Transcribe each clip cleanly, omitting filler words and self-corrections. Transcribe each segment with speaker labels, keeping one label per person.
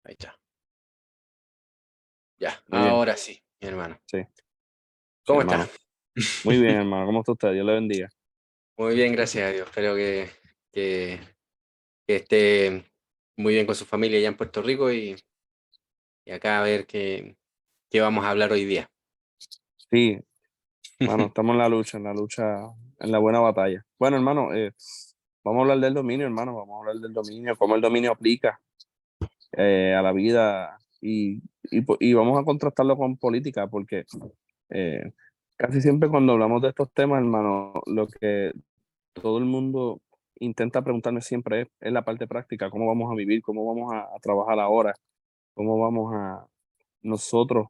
Speaker 1: Ahí está. Ya,
Speaker 2: Muy bien,
Speaker 1: ahora sí, mi hermano.
Speaker 2: sí, sí,
Speaker 1: ¿Cómo está?
Speaker 2: hermano. Muy bien, hermano. ¿Cómo está usted? Dios le bendiga.
Speaker 1: Muy bien, gracias a Dios. Espero que, que esté muy bien con su familia allá en Puerto Rico y acá a ver qué vamos a hablar hoy día.
Speaker 2: Sí, hermano, estamos en la lucha, en la buena batalla. Bueno, hermano, vamos a hablar del dominio, hermano. Vamos a hablar del dominio, cómo el dominio aplica a la vida y vamos a contrastarlo con política, porque eh, casi siempre cuando hablamos de estos temas, hermano, lo que todo el mundo intenta preguntarme siempre es la parte práctica, cómo vamos a vivir, cómo vamos a trabajar ahora, cómo vamos a nosotros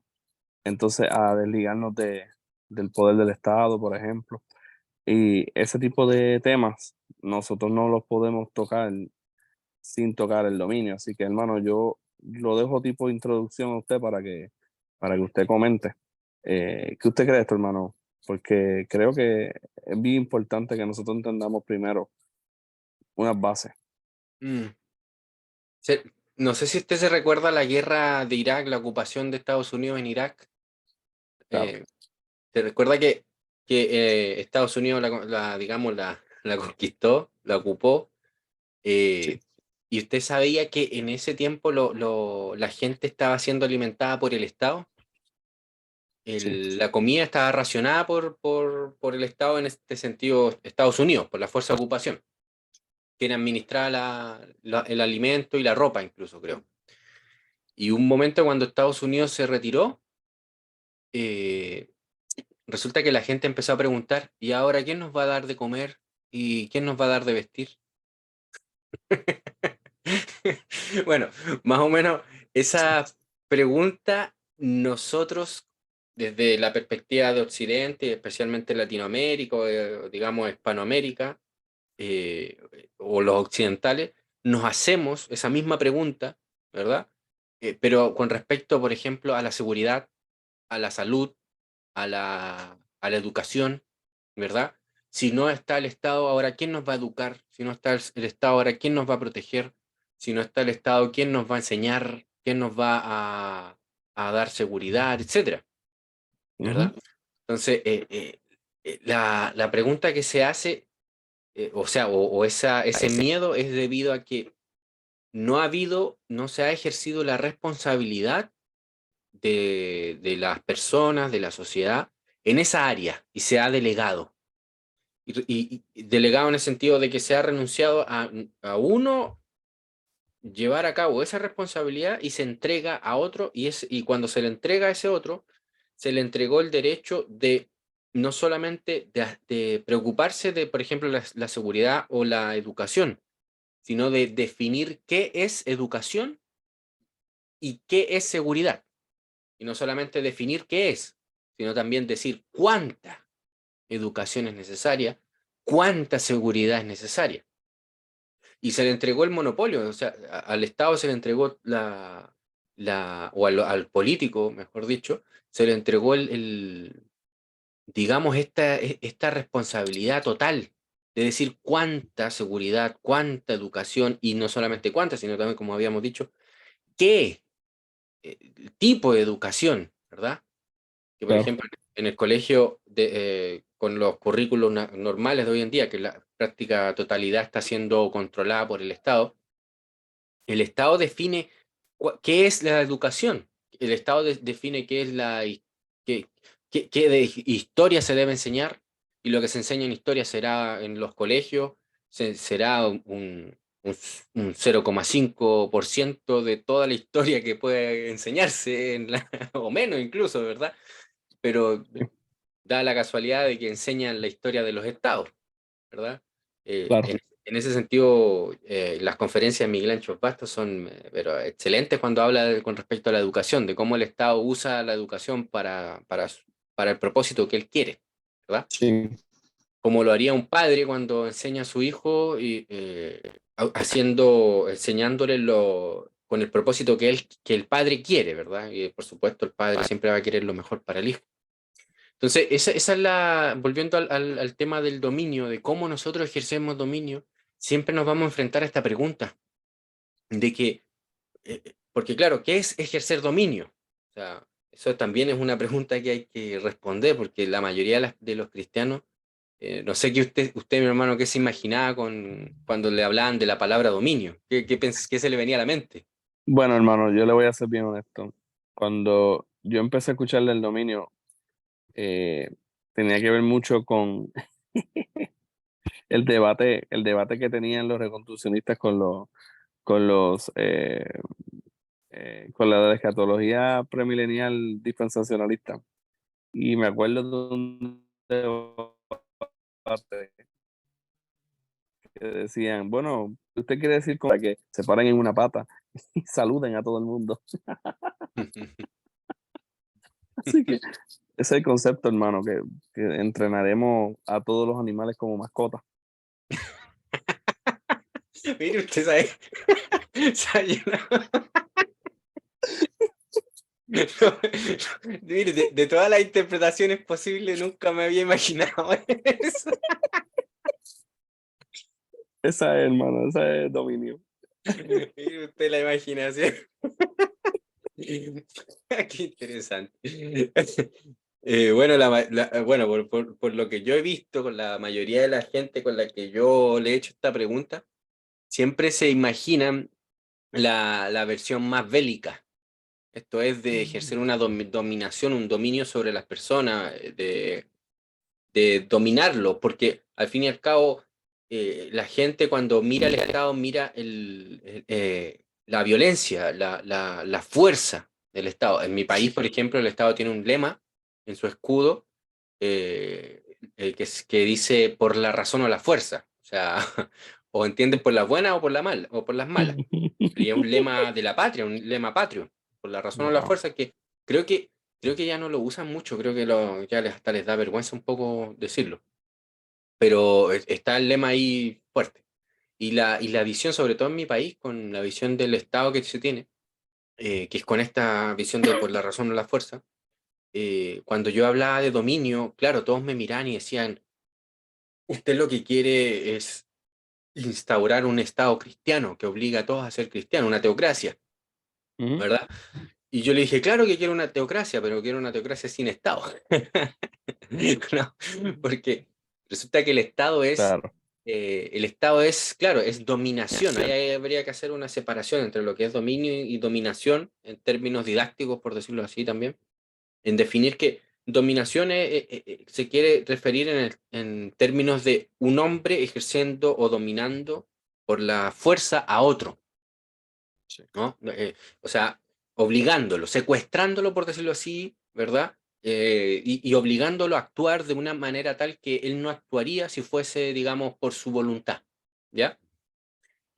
Speaker 2: entonces a desligarnos del poder del Estado, por ejemplo. Y ese tipo de temas nosotros no los podemos tocar sin tocar el dominio. Así que, hermano, yo lo dejo tipo de introducción a usted para que usted comente. ¿Qué usted cree de esto, hermano? Porque creo que es bien importante que nosotros entendamos primero unas bases.
Speaker 1: Mm. Se- no sé si usted se recuerda la guerra de Irak, la ocupación de Estados Unidos en Irak.
Speaker 2: Claro.
Speaker 1: Eh, ¿Se recuerda que Estados Unidos digamos, la conquistó, la ocupó?
Speaker 2: Sí,
Speaker 1: eh, ¿Y usted sabía que en ese tiempo la gente estaba siendo alimentada por el Estado?
Speaker 2: sí.
Speaker 1: La comida estaba racionada por el Estado, en este sentido, Estados Unidos, por la fuerza de ocupación, quien administraba el alimento y la ropa incluso, creo. Y un momento cuando Estados Unidos se retiró, eh, resulta que la gente empezó a preguntar, ¿y ahora quién nos va a dar de comer? ¿Y quién nos va a dar de vestir? Bueno, más o menos esa pregunta nosotros, desde la perspectiva de Occidente, especialmente Latinoamérica, o, digamos Hispanoamérica, eh, o los occidentales, nos hacemos esa misma pregunta, ¿verdad? Pero con respecto, por ejemplo, a la seguridad, a la salud, a la educación, ¿verdad? Si no está el Estado, ahora ¿quién nos va a educar? Si no está el Estado, ahora ¿quién nos va a proteger? Si no está el Estado, ¿quién nos va a enseñar? ¿Quién nos va a dar seguridad, etcétera?
Speaker 2: Ujú.
Speaker 1: ¿Verdad? Entonces, la pregunta que se hace, o sea, ese miedo es debido a que no se ha ejercido la responsabilidad de las personas, de la sociedad, en esa área y se ha delegado. Y delegado en el sentido de que se ha renunciado a uno llevar a cabo esa responsabilidad y se entrega a otro y cuando se le entrega a ese otro, se le entregó el derecho de no solamente de preocuparse de, por ejemplo, la seguridad o la educación, sino de definir qué es educación y qué es seguridad. Y no solamente definir qué es, sino también decir cuánta educación es necesaria, cuánta seguridad es necesaria. Y se le entregó el monopolio, o sea, al Estado se le entregó o al político, mejor dicho, se le entregó digamos, esta responsabilidad total de decir cuánta seguridad, cuánta educación, y no solamente cuánta, sino también, como habíamos dicho, qué tipo de educación, ¿verdad? Que por
Speaker 2: Claro.
Speaker 1: ejemplo en el colegio con los currículos normales de hoy en día, que la práctica totalidad está siendo controlada por el Estado define qué es la educación, el Estado define qué es qué de historia se debe enseñar, y lo que se enseña en historia será en los colegios, será un, un 0,5% de toda la historia que puede enseñarse, o menos incluso, ¿verdad? Pero
Speaker 2: Sí,
Speaker 1: da la casualidad de que enseñan la historia de los estados, ¿verdad?
Speaker 2: claro.
Speaker 1: En ese sentido, las conferencias de Miguel Ancho Bastos son pero excelentes cuando habla con respecto a la educación, de cómo el Estado usa la educación para el propósito que él quiere, ¿verdad?
Speaker 2: Sí,
Speaker 1: Como lo haría un padre cuando enseña a su hijo y enseñándole con el propósito que el padre quiere, ¿verdad? Y por supuesto el padre siempre va a querer lo mejor para el hijo. Entonces, esa es volviendo al tema del dominio, de cómo nosotros ejercemos dominio, siempre nos vamos a enfrentar a esta pregunta de que porque claro, ¿qué es ejercer dominio? O sea, eso también es una pregunta que hay que responder, porque la mayoría de los cristianos, no sé qué usted, mi hermano, qué se imaginaba cuando le hablaban de la palabra dominio, qué se le venía a la mente.
Speaker 2: Bueno, hermano, yo le voy a ser bien honesto. Cuando yo empecé a escucharle el dominio, eh, tenía que ver mucho con el debate que tenían los reconstruccionistas con la escatología premilenial dispensacionalista. Y me acuerdo de un debate que decían, bueno, ¿usted quiere decir con que se paren en una pata y saluden a todo el mundo? Así que ese es el concepto, hermano, que entrenaremos a todos los animales como mascotas.
Speaker 1: Mire, usted sabe, sabe, mire, de todas las interpretaciones posibles, nunca me había imaginado eso.
Speaker 2: Esa es, hermano, esa es dominio.
Speaker 1: Mire usted la imaginación. Qué interesante. Bueno, bueno por lo que yo he visto con la mayoría de la gente con la que yo le he hecho esta pregunta, siempre se imaginan la versión más bélica. Esto es de ejercer una dominación, un dominio sobre las personas, de dominarlo, porque al fin y al cabo la gente cuando mira el Estado mira la violencia, la fuerza del Estado. En mi país, por ejemplo, el Estado tiene un lema en su escudo eh, que dice por la razón o la fuerza. O sea, o entienden por las buenas o por la mal, o por las malas. Y es un lema de la patria, un lema patrio, por la razón o la
Speaker 2: Wow.
Speaker 1: fuerza, que creo que, creo que ya no lo usan mucho, creo que ya hasta les da vergüenza un poco decirlo. Pero está el lema ahí fuerte. Y la visión, sobre todo en mi país, con la visión del Estado que se tiene, que es con esta visión de por la razón o la fuerza, cuando yo hablaba de dominio, claro, todos me miraban y decían, usted lo que quiere es instaurar un Estado cristiano que obliga a todos a ser cristianos, una teocracia,
Speaker 2: Ujú.
Speaker 1: ¿verdad? Y yo le dije, claro que quiero una teocracia, pero quiero una teocracia sin Estado. No, porque resulta que
Speaker 2: Claro.
Speaker 1: el Estado es, claro, es dominación. Ahí habría que hacer una separación entre lo que es dominio y dominación en términos didácticos, por decirlo así también, en definir que dominación se quiere referir en términos de un hombre ejerciendo o dominando por la fuerza a otro,
Speaker 2: Sí.
Speaker 1: ¿no? O sea, obligándolo, secuestrándolo, por decirlo así, ¿verdad? Y obligándolo a actuar de una manera tal que él no actuaría si fuese, digamos, por su voluntad, ¿ya?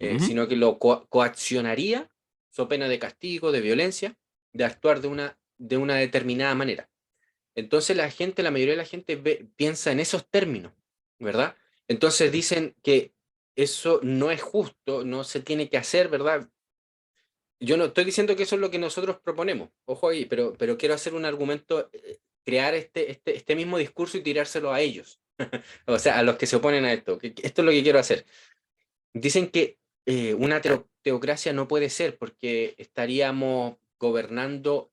Speaker 2: Ujú.
Speaker 1: Sino que lo coaccionaría, so pena de castigo, de violencia, de actuar de una determinada manera. Entonces la mayoría de la gente piensa en esos términos, ¿verdad? Entonces dicen que eso no es justo, no se tiene que hacer, ¿verdad? Yo no estoy diciendo que eso es lo que nosotros proponemos, ojo ahí, pero quiero hacer un argumento, crear este mismo discurso y tirárselo a ellos, o sea, a los que se oponen a esto. Esto es lo que quiero hacer. Dicen que una teocracia no puede ser porque estaríamos gobernando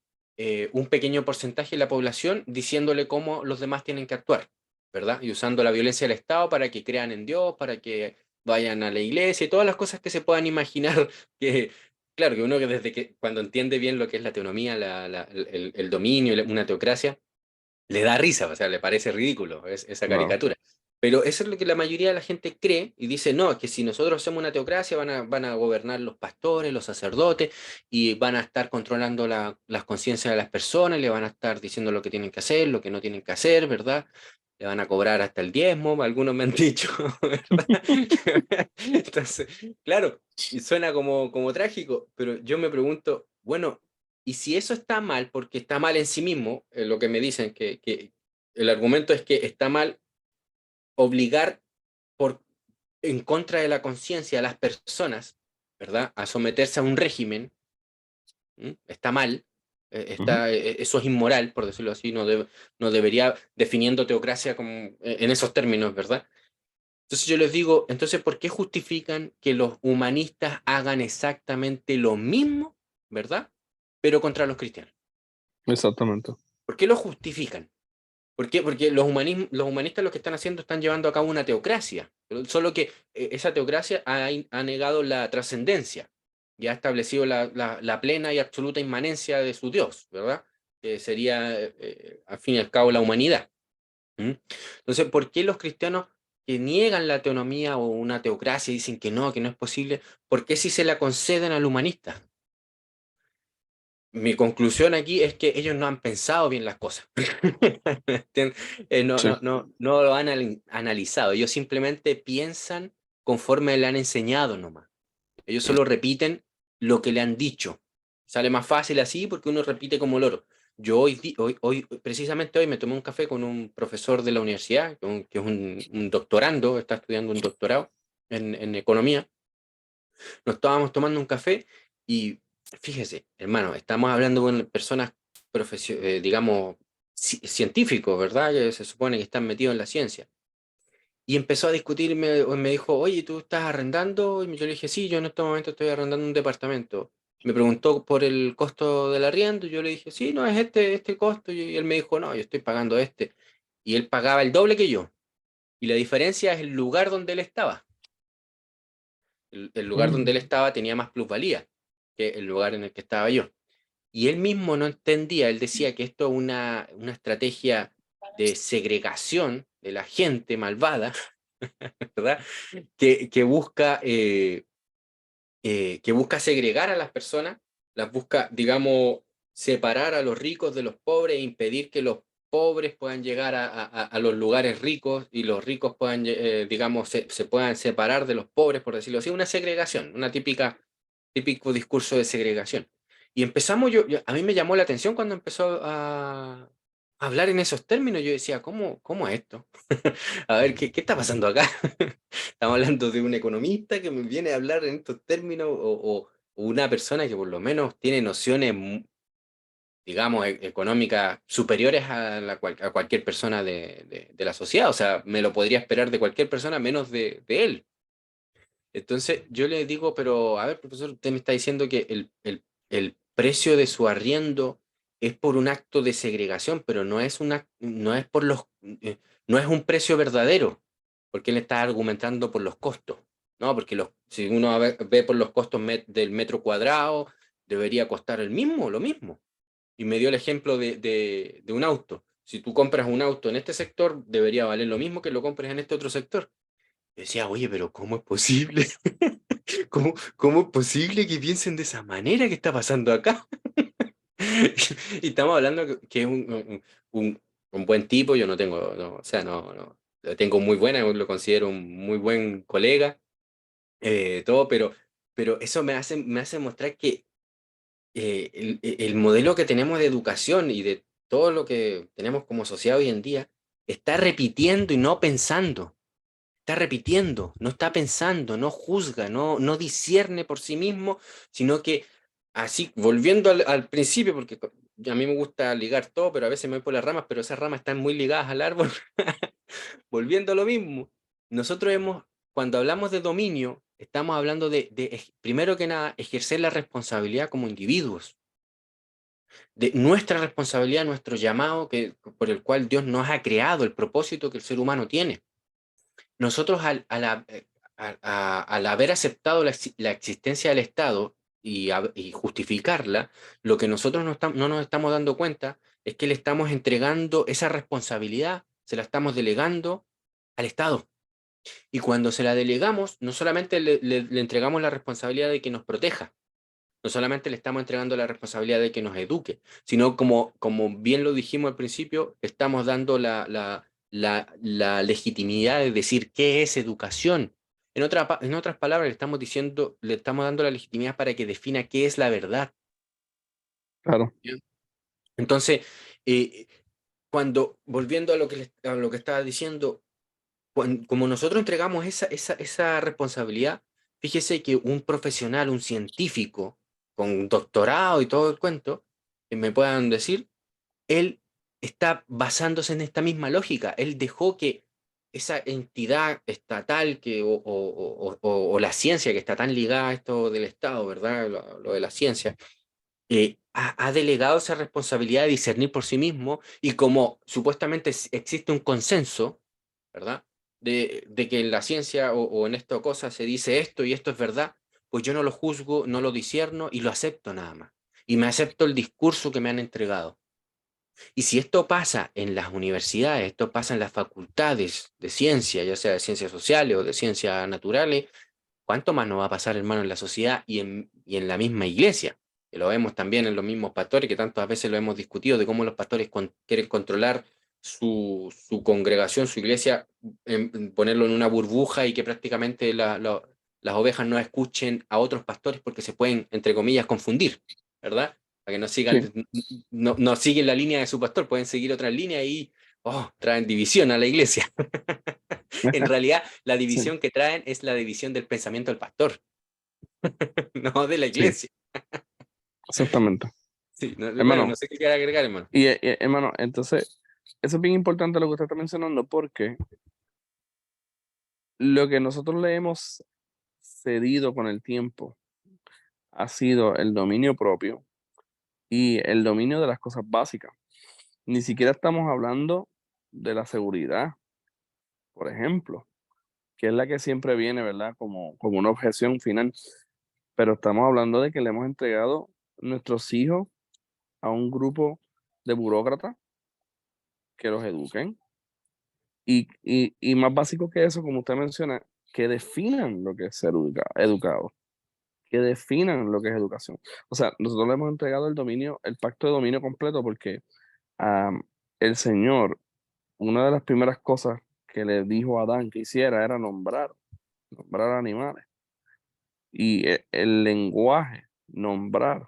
Speaker 1: un pequeño porcentaje de la población diciéndole cómo los demás tienen que actuar, ¿verdad? Y usando la violencia del Estado para que crean en Dios, para que vayan a la iglesia y todas las cosas que se puedan imaginar que, claro, que uno que desde que cuando entiende bien lo que es la teonomía, el dominio, una teocracia, le da risa, o sea, le parece ridículo esa
Speaker 2: Claro.
Speaker 1: caricatura. Pero eso es lo que la mayoría de la gente cree y dice, no, es que si nosotros hacemos una teocracia van a gobernar los pastores, los sacerdotes y van a estar controlando las conciencias de las personas, le van a estar diciendo lo que tienen que hacer, lo que no tienen que hacer, ¿verdad? Le van a cobrar hasta el diezmo, algunos me han dicho, ¿verdad? Entonces, claro, y suena como trágico, pero yo me pregunto, bueno, y si eso está mal, porque está mal en sí mismo, lo que me dicen, que el argumento es que está mal obligar por, en contra de la conciencia a las personas, ¿verdad?, a someterse a un régimen, ¿m? Está mal,
Speaker 2: Ujú.
Speaker 1: eso es inmoral, por decirlo así, no debería, definiendo teocracia como, en esos términos, ¿verdad? Entonces yo les digo, entonces, ¿por qué justifican que los humanistas hagan exactamente lo mismo, ¿verdad? Pero contra los cristianos.
Speaker 2: Exactamente.
Speaker 1: ¿Por qué lo justifican? ¿Por qué? Porque los humanistas lo que están haciendo están llevando a cabo una teocracia, pero solo que esa teocracia ha negado la trascendencia y ha establecido la plena y absoluta inmanencia de su Dios, ¿verdad? Que sería, al fin y al cabo, la humanidad. ¿Mm? Entonces, ¿por qué los cristianos que niegan la teonomía o una teocracia y dicen que no es posible, por qué si se la conceden al humanista? Mi conclusión aquí es que ellos no han pensado bien las cosas. ¿Entiendes?
Speaker 2: Sí.
Speaker 1: No lo han analizado. Ellos simplemente piensan conforme le han enseñado nomás. Ellos solo repiten lo que le han dicho. Sale más fácil así porque uno repite como loro. Yo precisamente hoy me tomé un café con un profesor de la universidad, que es un doctorando, está estudiando un doctorado en economía. Nos estábamos tomando un café y fíjese, hermano, estamos hablando con personas, digamos, científicos, ¿verdad? Que se supone que están metidos en la ciencia. Y empezó a discutir, me dijo, oye, ¿tú estás arrendando? Y yo le dije, sí, yo en este momento estoy arrendando un departamento. Me preguntó por el costo del arriendo, y yo le dije, sí, no, es este costo. Y él me dijo, no, yo estoy pagando este. Y él pagaba el doble que yo. Y la diferencia es el lugar donde él estaba. El lugar donde él
Speaker 2: Mm.
Speaker 1: estaba tenía más plusvalía que el lugar en el que estaba yo. Y él mismo no entendía, él decía que esto es una estrategia de segregación de la gente malvada, ¿verdad? Que busca segregar a las personas, las busca, digamos, separar a los ricos de los pobres e impedir que los pobres puedan llegar a los lugares ricos y los ricos puedan, digamos, se puedan separar de los pobres, por decirlo así, una segregación, una típico discurso de segregación. Y empezamos, a mí me llamó la atención cuando empezó a hablar en esos términos. Yo decía, ¿cómo es esto? A ver, ¿qué está pasando acá? Estamos hablando de un economista que me viene a hablar en estos términos o una persona que por lo menos tiene nociones, digamos, económicas superiores a cualquier persona de la sociedad. O sea, me lo podría esperar de cualquier persona menos de él. Entonces yo le digo, pero a ver, profesor, usted me está diciendo que el precio de su arriendo es por un acto de segregación, pero no es por no es un precio verdadero, porque él está argumentando por los costos, ¿no? Porque si uno ve por los costos del metro cuadrado, debería costar lo mismo. Y me dio el ejemplo de un auto. Si tú compras un auto en este sector, debería valer lo mismo que lo compres en este otro sector. Yo decía, oye, pero ¿cómo es posible? ¿Cómo es posible que piensen de esa manera? ¿Qué está pasando acá? Y estamos hablando que es un buen tipo, yo no tengo, o sea, no, lo tengo muy buena, lo considero un muy buen colega, todo, pero eso me hace mostrar que el modelo que tenemos de educación y de todo lo que tenemos como sociedad hoy en día está repitiendo y no pensando. Está repitiendo, no está pensando, no juzga, no discierne por sí mismo, sino que así, volviendo al principio, porque a mí me gusta ligar todo, pero a veces me voy por las ramas, pero esas ramas están muy ligadas al árbol. Volviendo a lo mismo, nosotros cuando hablamos de dominio, estamos hablando primero que nada, ejercer la responsabilidad como individuos, de nuestra responsabilidad, nuestro llamado por el cual Dios nos ha creado, el propósito que el ser humano tiene. Nosotros al haber aceptado la existencia del Estado y justificarla, lo que nosotros no nos estamos dando cuenta es que le estamos entregando esa responsabilidad, se la estamos delegando al Estado. Y cuando se la delegamos, no solamente le entregamos la responsabilidad de que nos proteja, no solamente le estamos entregando la responsabilidad de que nos eduque, sino como bien lo dijimos al principio, estamos dando la legitimidad de decir qué es educación. En otras palabras, le estamos dando la legitimidad para que defina qué es la verdad.
Speaker 2: Claro.
Speaker 1: ¿Ya? Entonces, eh, volviendo a lo que estaba diciendo, como nosotros entregamos esa responsabilidad, fíjese que un profesional, un científico, con doctorado y todo el cuento, que me puedan decir, él está basándose en esta misma lógica. Él dejó que esa entidad estatal o la ciencia que está tan ligada a esto del Estado, ¿verdad? Lo de la ciencia, ha delegado esa responsabilidad de discernir por sí mismo y como supuestamente existe un consenso, ¿verdad? De que en la ciencia o en esta cosa se dice esto y esto es verdad, pues yo no lo juzgo, no lo discierno y lo acepto nada más. Y me acepto el discurso que me han entregado. Y si esto pasa en las universidades, esto pasa en las facultades de ciencia, ya sea de ciencias sociales o de ciencias naturales, ¿cuánto más nos va a pasar, hermano, en la sociedad y en la misma iglesia? Que lo vemos también en los mismos pastores, que tantas veces lo hemos discutido, de cómo los pastores quieren controlar su congregación, su iglesia, ponerlo en una burbuja y que prácticamente las ovejas no escuchen a otros pastores porque se pueden, entre comillas, confundir, ¿verdad? Para que no sigan,
Speaker 2: Sí.
Speaker 1: no siguen la línea de su pastor, pueden seguir otra línea y traen división a la iglesia. En realidad, la
Speaker 2: Sí,
Speaker 1: división que traen es la división del pensamiento del pastor, no de la
Speaker 2: sí,
Speaker 1: iglesia.
Speaker 2: exactamente.
Speaker 1: Sí, bueno, no
Speaker 2: Hermano,
Speaker 1: sé qué quiere agregar, hermano.
Speaker 2: hermano, entonces, eso es bien importante lo que usted está mencionando porque lo que nosotros le hemos cedido con el tiempo ha sido el dominio propio y el dominio de las cosas básicas. Ni siquiera estamos hablando de la seguridad, por ejemplo, que es la que siempre viene, ¿verdad? Como una objeción final. Pero estamos hablando de que le hemos entregado nuestros hijos a un grupo de burócratas que los eduquen. Y más básico que eso, como usted menciona, que definan lo que es ser educado, que definan lo que es educación. O sea, nosotros le hemos entregado el dominio, el pacto de dominio completo, porque am, el Señor, una de las primeras cosas que le dijo a Adán que hiciera era nombrar animales. Y el lenguaje, nombrar,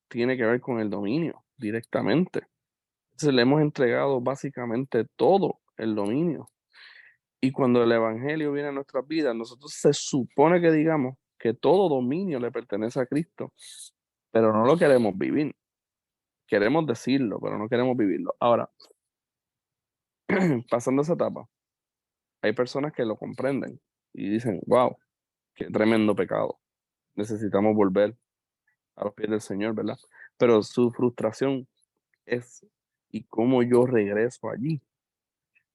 Speaker 2: tiene que ver con el dominio directamente. Entonces le hemos entregado básicamente todo el dominio. Y cuando el Evangelio viene a nuestras vidas, nosotros se supone que digamos que todo dominio le pertenece a Cristo, pero no lo queremos vivir. Queremos decirlo, pero no queremos vivirlo. Ahora, pasando esa etapa, hay personas que lo comprenden y dicen, wow, qué tremendo pecado. Necesitamos volver a los pies del Señor, ¿verdad? Pero su frustración es, ¿y cómo yo regreso allí?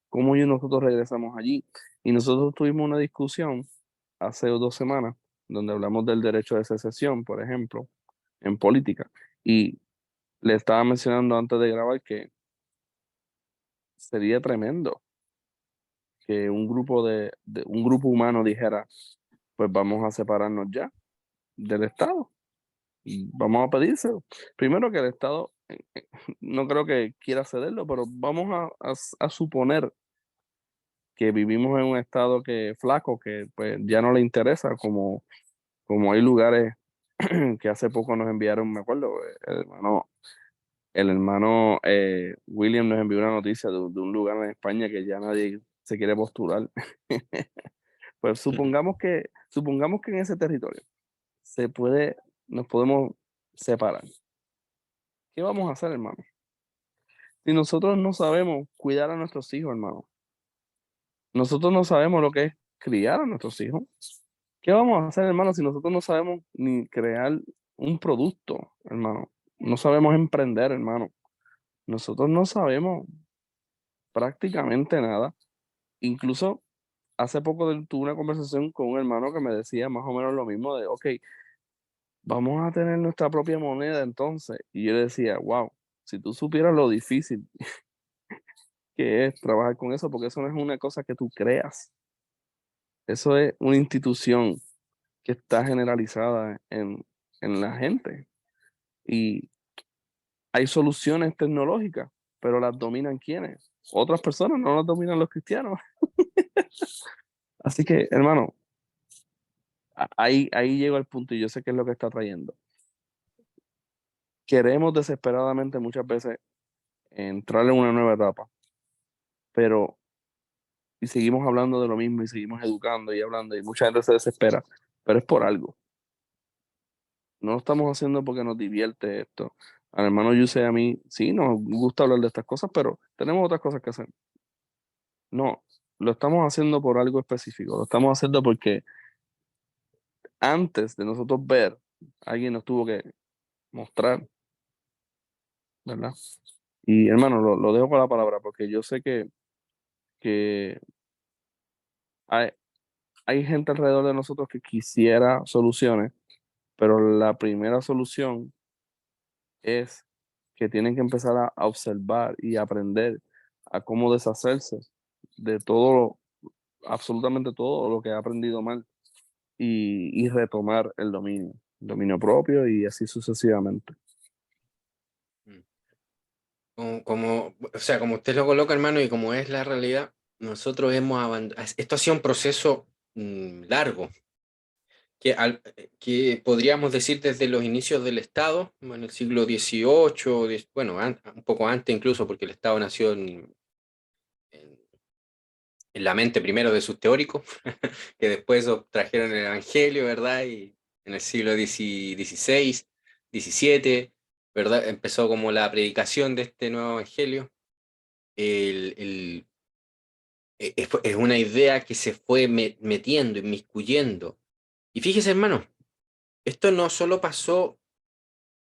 Speaker 2: ¿Cómo nosotros regresamos allí? Y nosotros tuvimos una discusión hace 2 semanas donde hablamos del derecho de secesión, por ejemplo, en política. Y le estaba mencionando antes de grabar que sería tremendo que un grupo humano dijera, pues vamos a separarnos ya del Estado y vamos a pedírselo. Primero que el Estado no creo que quiera cederlo, pero vamos a suponer que vivimos en un estado que flaco, que pues ya no le interesa, como hay lugares que hace poco nos enviaron, me acuerdo, el hermano William nos envió una noticia de un lugar en España que ya nadie se quiere postular. Pues supongamos que en ese territorio se puede, nos podemos separar. ¿Qué vamos a hacer, hermano? Si nosotros no sabemos cuidar a nuestros hijos, hermano, nosotros no sabemos lo que es criar a nuestros hijos. ¿Qué vamos a hacer, hermano, si nosotros no sabemos ni crear un producto, hermano? No sabemos emprender, hermano. Nosotros no sabemos prácticamente nada. Incluso hace poco tuve una conversación con un hermano que me decía más o menos lo mismo de, ok, vamos a tener nuestra propia moneda entonces. Y yo le decía, wow, si tú supieras lo difícil que es trabajar con eso, porque eso no es una cosa que tú creas. Eso es una institución que está generalizada en la gente. Y hay soluciones tecnológicas, pero las dominan ¿quiénes? Otras personas, no las dominan los cristianos. Así que, hermano, ahí llego al punto y yo sé qué es lo que está trayendo. Queremos desesperadamente muchas veces entrar en una nueva etapa, pero y seguimos hablando de lo mismo y seguimos educando y hablando y mucha gente se desespera, pero es por algo. No lo estamos haciendo porque nos divierte esto. Al hermano Yuse y a mí, sí, nos gusta hablar de estas cosas, pero tenemos otras cosas que hacer. No, lo estamos haciendo por algo específico. Lo estamos haciendo porque antes de nosotros ver, alguien nos tuvo que mostrar ¿verdad? Y hermano, lo dejo con la palabra porque yo sé que hay, hay gente alrededor de nosotros que quisiera soluciones, pero la primera solución es que tienen que empezar a observar y aprender a cómo deshacerse de todo, absolutamente todo lo que ha aprendido mal y retomar el dominio propio y así sucesivamente.
Speaker 1: Mm. O sea, como usted lo coloca, hermano, y como es la realidad, nosotros hemos abandonado. Esto ha sido un proceso largo, que podríamos decir desde los inicios del Estado, en el siglo XVIII, bueno, un poco antes incluso, porque el Estado nació en- en la mente primero de sus teóricos, que después trajeron el Evangelio, ¿verdad? Y en el siglo XVI, XVII, ¿verdad? Empezó como la predicación de este nuevo Evangelio. El, el- es una idea que se fue metiendo, inmiscuyendo. Y fíjese, hermano, esto no solo pasó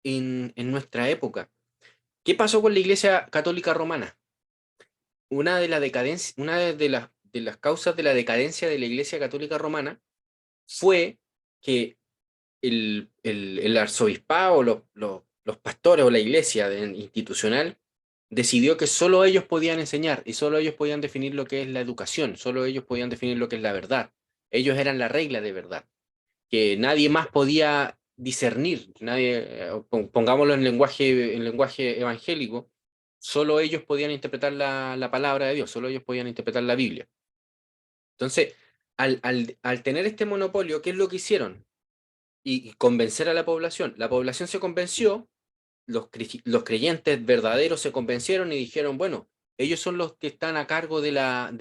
Speaker 1: en nuestra época. ¿Qué pasó con la Iglesia Católica Romana? Una de la decadencia, una de las causas de la decadencia de la Iglesia Católica Romana fue que el arzobispado, los pastores o la iglesia institucional decidió que solo ellos podían enseñar y solo ellos podían definir lo que es la educación, solo ellos podían definir lo que es la verdad. Ellos eran la regla de verdad, que nadie más podía discernir, pongámoslo en lenguaje evangélico, solo ellos podían interpretar la palabra de Dios, solo ellos podían interpretar la Biblia. Entonces, al tener este monopolio, ¿qué es lo que hicieron? Y convencer a la población. La población se convenció, los creyentes verdaderos se convencieron y dijeron, bueno, ellos son los que están a cargo de la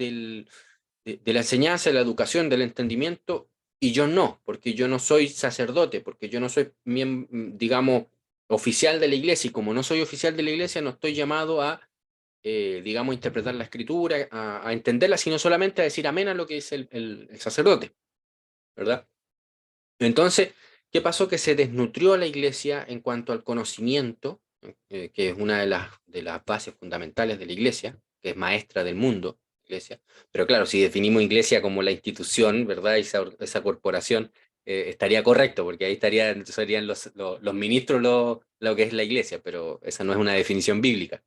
Speaker 1: enseñanza, de la educación, del entendimiento, y yo no, porque yo no soy sacerdote, porque yo no soy, digamos, oficial de la iglesia, y como no soy oficial de la iglesia, no estoy llamado a, digamos, interpretar la escritura, a entenderla, sino solamente a decir amén a lo que es el sacerdote, ¿verdad? Entonces, ¿qué pasó? Que se desnutrió la iglesia en cuanto al conocimiento, que es una de las bases fundamentales de la iglesia, que es maestra del mundo, iglesia. Pero claro, si definimos iglesia como la institución, ¿verdad? Esa corporación, estaría correcto, porque ahí serían los ministros lo que es la iglesia, pero esa no es una definición bíblica,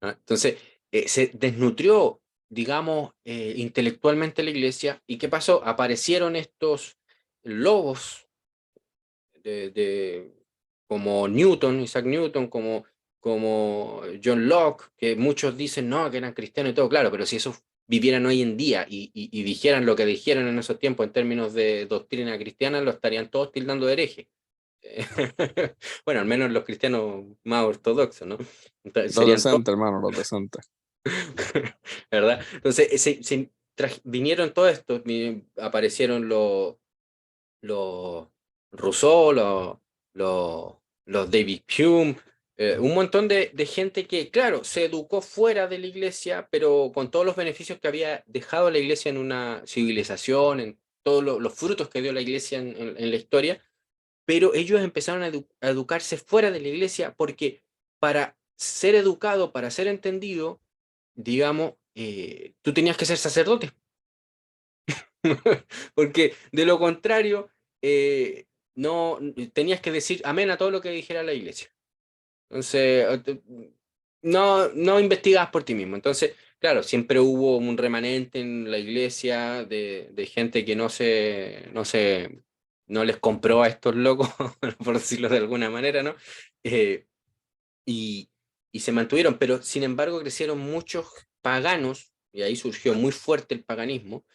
Speaker 1: ¿no? Entonces, se desnutrió, digamos, intelectualmente la iglesia. ¿Y qué pasó? Aparecieron estos lobos de, como Newton, Isaac Newton, como John Locke, que muchos dicen no, que eran cristianos y todo, claro, pero si esos vivieran hoy en día y dijeran lo que dijeron en esos tiempos en términos de doctrina cristiana, lo estarían todos tildando de hereje. Bueno, al menos los cristianos más ortodoxos, ¿no? Entonces,
Speaker 2: Los
Speaker 1: serían todos,
Speaker 2: decentes, hermano, los decentes.
Speaker 1: ¿verdad? Entonces, vinieron todos estos, aparecieron los Rousseau, los, los David Hume, un montón de gente que, claro, se educó fuera de la iglesia, pero con todos los beneficios que había dejado la iglesia en una civilización, en todos los frutos que dio la iglesia en la historia, pero ellos empezaron a educarse fuera de la iglesia porque para ser educado, para ser entendido, digamos, tú tenías que ser sacerdote. Porque de lo contrario, no tenías que decir amén a todo lo que dijera la iglesia. Entonces, no investigabas por ti mismo. Entonces, claro, siempre hubo un remanente en la iglesia de gente que no les compró a estos locos, por decirlo de alguna manera, ¿no? Eh, y, y se mantuvieron, pero sin embargo crecieron muchos paganos, y ahí surgió muy fuerte el paganismo,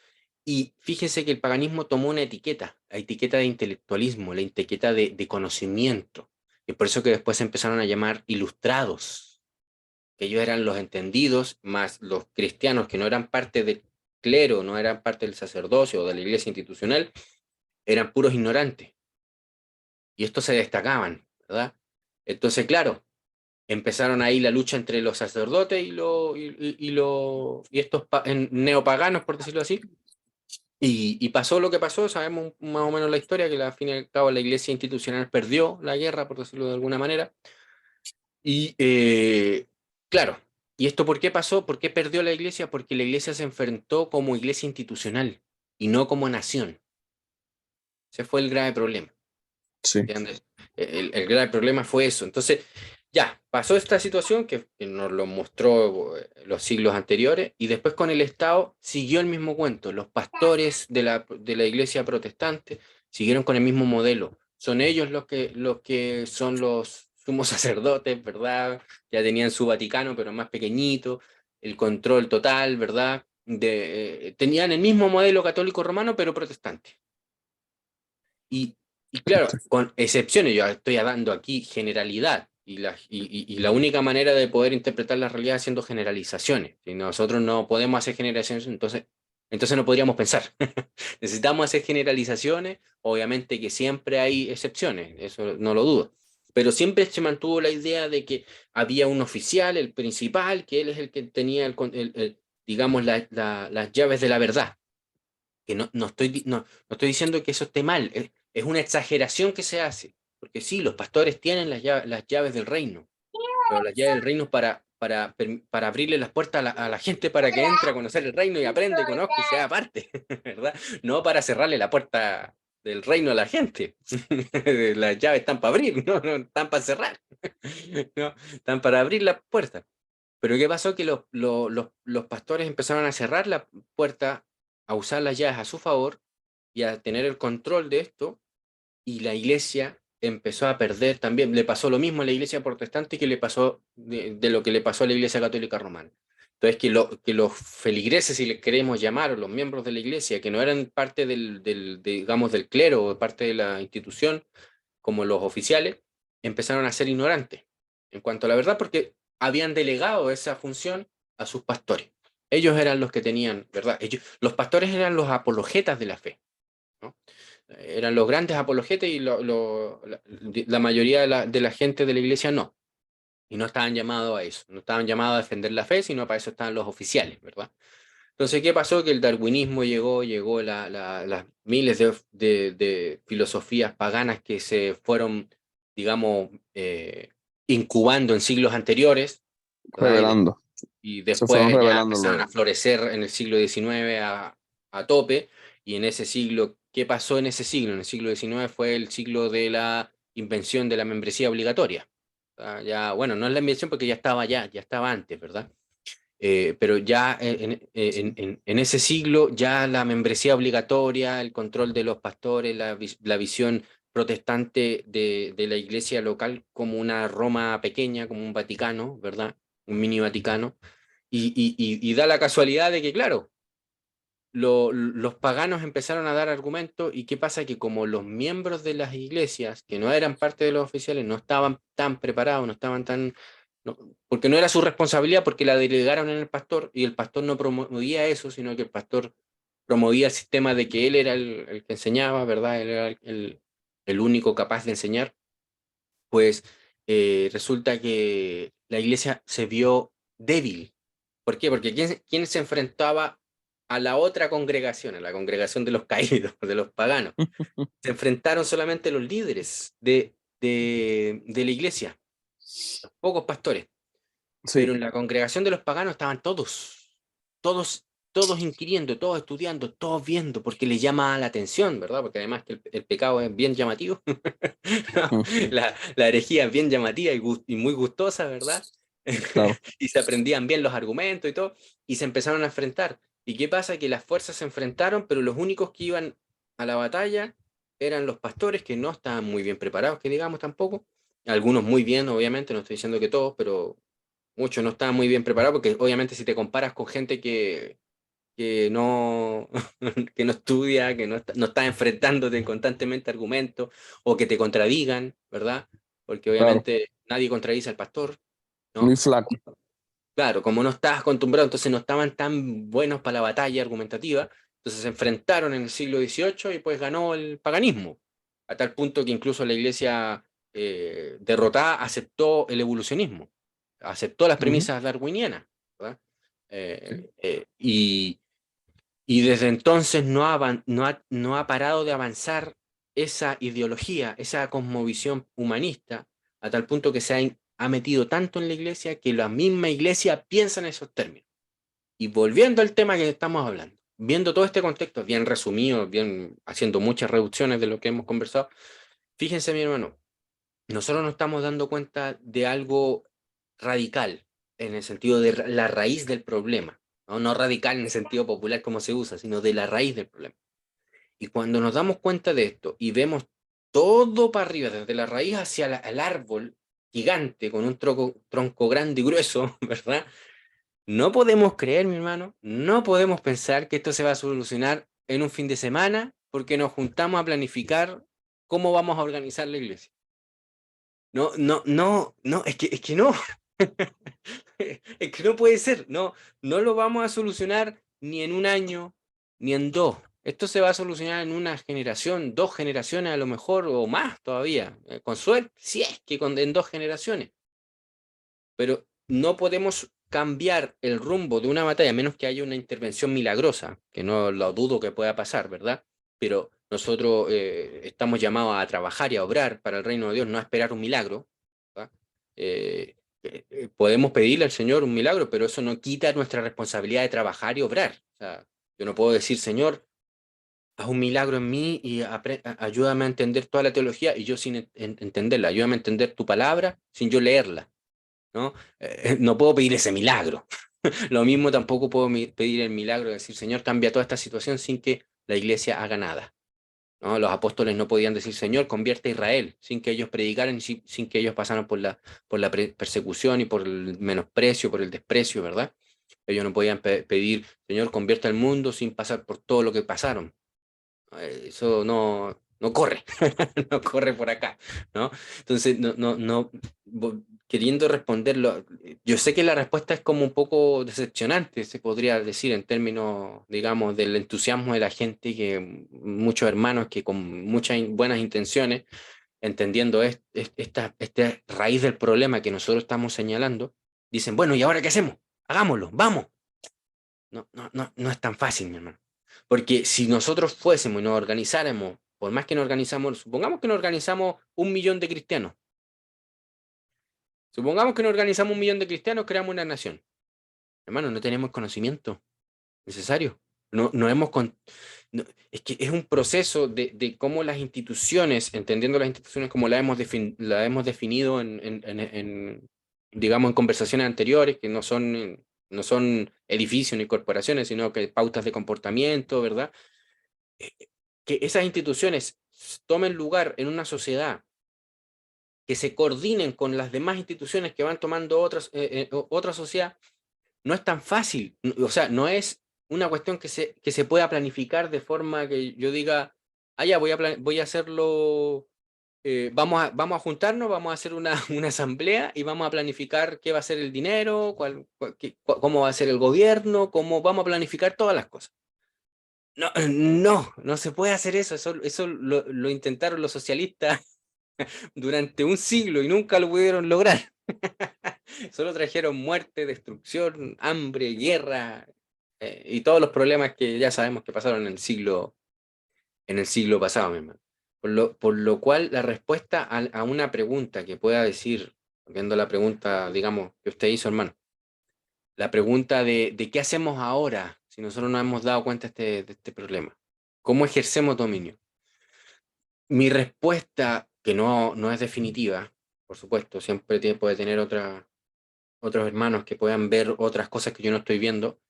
Speaker 1: y fíjense que el paganismo tomó una etiqueta, la etiqueta de intelectualismo, la etiqueta de conocimiento. Y por eso que después se empezaron a llamar ilustrados, que ellos eran los entendidos, más los cristianos que no eran parte del clero, no eran parte del sacerdocio o de la iglesia institucional, eran puros ignorantes. Y estos se destacaban, ¿verdad? Entonces, claro, empezaron ahí la lucha entre los sacerdotes y estos neopaganos, por decirlo así. Y pasó lo que pasó, sabemos más o menos la historia, que al fin y al cabo la iglesia institucional perdió la guerra, por decirlo de alguna manera, Y claro, ¿y esto por qué pasó? ¿Por qué perdió la iglesia? Porque la iglesia se enfrentó como iglesia institucional y no como nación. Ese fue el grave problema.
Speaker 2: Sí,
Speaker 1: ¿Entiendes? El grave problema fue eso. Entonces, ya, pasó esta situación que nos lo mostró los siglos anteriores y después con el Estado siguió el mismo cuento. Los pastores de la iglesia protestante siguieron con el mismo modelo. Son ellos los que son los sumos sacerdotes, ¿verdad? Ya tenían su Vaticano, pero más pequeñito, el control total, ¿verdad? Tenían el mismo modelo católico romano, pero protestante. Y, y claro, con excepciones, yo estoy dando aquí generalidad, y la única manera de poder interpretar la realidad es haciendo generalizaciones. Si nosotros no podemos hacer generalizaciones, entonces no podríamos pensar. Necesitamos hacer generalizaciones, obviamente que siempre hay excepciones, eso no lo dudo. Pero siempre se mantuvo la idea de que había un oficial, el principal, que él es el que tenía, digamos, las llaves de la verdad. Que no estoy diciendo que eso esté mal, es una exageración que se hace, porque sí, los pastores tienen las llaves del reino, pero las llaves del reino para abrirle las puertas a la gente para que entre a conocer el reino y aprenda y conozca y sea parte, ¿verdad? No para cerrarle la puerta del reino a la gente. Las llaves están para abrir, no están para cerrar, no, están para abrir las puertas. Pero ¿qué pasó? Que los pastores empezaron a cerrar la puerta, a usar las llaves a su favor y a tener el control de esto, y la iglesia empezó a perder también. Le pasó lo mismo a la iglesia protestante que le pasó de lo que le pasó a la iglesia católica romana. Entonces, que los feligreses, si les queremos llamar, o los miembros de la iglesia, que no eran parte digamos, del clero o parte de la institución, como los oficiales, empezaron a ser ignorantes en cuanto a la verdad, porque habían delegado esa función a sus pastores. Ellos eran los que tenían, ¿verdad? Los pastores eran los apologetas de la fe, ¿no? Eran los grandes apologetas, y la mayoría de la gente de la iglesia no. Y no estaban llamados a eso, no estaban llamados a defender la fe, sino para eso estaban los oficiales, ¿verdad? Entonces, ¿qué pasó? Que el darwinismo llegó las miles de filosofías paganas que se fueron, digamos, incubando en siglos anteriores, ¿verdad?
Speaker 2: revelando.
Speaker 1: Y
Speaker 2: Se fueron
Speaker 1: después ya
Speaker 2: revelando
Speaker 1: empezaron a
Speaker 2: luego.
Speaker 1: florecer en el siglo XIX a tope. Y en ese siglo, ¿qué pasó en ese siglo? En el siglo XIX fue el siglo de la invención de la membresía obligatoria. Ya, bueno, no es la invención porque ya estaba antes, ¿verdad? Pero ya en ese siglo, ya la membresía obligatoria, el control de los pastores, la visión protestante de la iglesia local como una Roma pequeña, como un Vaticano, ¿verdad? Un mini Vaticano. Y da la casualidad de que, claro, los paganos empezaron a dar argumentos. ¿Y qué pasa? Que como los miembros de las iglesias, que no eran parte de los oficiales, no estaban tan preparados, no estaban tan... no- porque no era su responsabilidad, porque la delegaron en el pastor, y el pastor no promovía eso, sino que el pastor promovía el sistema de que él era el que enseñaba, ¿verdad? Él era el único capaz de enseñar. Pues resulta que la iglesia se vio débil. ¿Por qué? Porque ¿quién se enfrentaba a la otra congregación, a la congregación de los caídos, de los paganos? Se enfrentaron solamente los líderes de la iglesia, los pocos pastores. Pero
Speaker 2: Sí,
Speaker 1: en la congregación de los paganos estaban todos, todos inquiriendo, todos estudiando, todos viendo, porque les llama la atención, ¿verdad? Porque además que el pecado es bien llamativo.
Speaker 2: mm,
Speaker 1: La herejía es bien llamativa y muy gustosa, ¿verdad?
Speaker 2: claro.
Speaker 1: Y se aprendían bien los argumentos y todo, y se empezaron a enfrentar. ¿Y qué pasa? Que las fuerzas se enfrentaron, pero los únicos que iban a la batalla eran los pastores, que no estaban muy bien preparados, que digamos tampoco. Algunos muy bien, obviamente, no estoy diciendo que todos, pero muchos no estaban muy bien preparados, porque obviamente si te comparas con gente que no, que no estudia, que no está enfrentándote constantemente a argumentos, o que te contradigan, ¿verdad? Porque
Speaker 2: Claro,
Speaker 1: obviamente nadie contradice al pastor,
Speaker 2: muy
Speaker 1: ¿no?
Speaker 2: flaco.
Speaker 1: Claro, como no estabas acostumbrado, entonces no estaban tan buenos para la batalla argumentativa, entonces se enfrentaron en el siglo XVIII y pues ganó el paganismo, a tal punto que incluso la iglesia derrotada aceptó el evolucionismo, aceptó las
Speaker 2: Ujú.
Speaker 1: premisas darwinianas, ¿verdad? Y desde entonces no ha parado de avanzar esa ideología, esa cosmovisión humanista, a tal punto que ha metido tanto en la iglesia que la misma iglesia piensa en esos términos. Y volviendo al tema que estamos hablando, viendo todo este contexto bien resumido, bien haciendo muchas reducciones de lo que hemos conversado, fíjense, mi hermano, nosotros nos estamos dando cuenta de algo radical, en el sentido de la raíz del problema, ¿no? No radical en el sentido popular como se usa, sino de la raíz del problema. Y cuando nos damos cuenta de esto y vemos todo para arriba, desde la raíz hacia el árbol gigante, con un tronco grande y grueso, ¿verdad? No podemos creer, mi hermano, no podemos pensar que esto se va a solucionar en un fin de semana porque nos juntamos a planificar cómo vamos a organizar la iglesia. No, no, no, no, es que no. Es que no puede ser, no, no lo vamos a solucionar ni en un año, ni en dos. Esto se va a solucionar en una generación, dos generaciones a lo mejor, o más todavía, con suerte, si es que en dos generaciones. Pero no podemos cambiar el rumbo de una batalla, a menos que haya una intervención milagrosa, que no lo dudo que pueda pasar, ¿verdad? Pero nosotros estamos llamados a trabajar y a obrar para el reino de Dios, no a esperar un milagro, ¿verdad? Podemos pedirle al Señor un milagro, pero eso no quita nuestra responsabilidad de trabajar y obrar. O sea, yo no puedo decir, Señor, haz un milagro en mí y ayúdame a entender toda la teología y yo sin entenderla, ayúdame a entender tu palabra sin yo leerla, ¿no? No puedo pedir ese milagro. Lo mismo tampoco puedo pedir el milagro de decir, Señor, cambia toda esta situación sin que la iglesia haga nada, ¿no? Los apóstoles no podían decir, Señor, convierte a Israel, sin que ellos predicaran, sin que ellos pasaran por la persecución y por el menosprecio, por el desprecio, ¿verdad? Ellos no podían pedir, Señor, convierte al mundo sin pasar por todo lo que pasaron. Eso no corre, no corre por acá, ¿no? Entonces, queriendo responderlo, yo sé que la respuesta es como un poco decepcionante, se podría decir en términos, digamos, del entusiasmo de la gente, que muchos hermanos que con muchas buenas intenciones, entendiendo esta raíz del problema que nosotros estamos señalando, dicen, bueno, ¿y ahora qué hacemos? Hagámoslo, vamos. No es tan fácil, mi hermano. Porque si nosotros fuésemos y nos organizáramos, por más que nos organizamos, supongamos que nos organizamos 1 millón de cristianos. Supongamos que nos organizamos 1 millón de cristianos, creamos una nación. Hermano, no tenemos conocimiento necesario. No hemos es que es un proceso de cómo las instituciones, entendiendo las instituciones como la hemos definido digamos, en conversaciones anteriores, que no son edificios ni corporaciones, sino que pautas de comportamiento, ¿verdad? Eh, Que esas instituciones tomen lugar en una sociedad, que se coordinen con las demás instituciones que van tomando otra sociedad, no es tan fácil. O sea, no es una cuestión que se pueda planificar de forma que yo diga, ah, ya, voy a hacerlo, vamos a juntarnos, vamos a hacer una asamblea y vamos a planificar qué va a ser el dinero, cómo va a ser el gobierno, cómo vamos a planificar todas las cosas. No se puede hacer eso. Eso lo intentaron los socialistas durante un siglo y nunca lo pudieron lograr. Solo trajeron muerte, destrucción, hambre, guerra, y todos los problemas que ya sabemos que pasaron en el siglo pasado, mi hermano. Por lo cual, la respuesta a una pregunta que pueda decir, viendo la pregunta, digamos, que usted hizo, hermano, la pregunta de qué hacemos ahora si nosotros nos hemos dado cuenta de este problema. ¿Cómo ejercemos dominio? Mi respuesta, que no es definitiva, por supuesto, siempre puede tener otros hermanos que puedan ver otras cosas que yo no estoy viendo,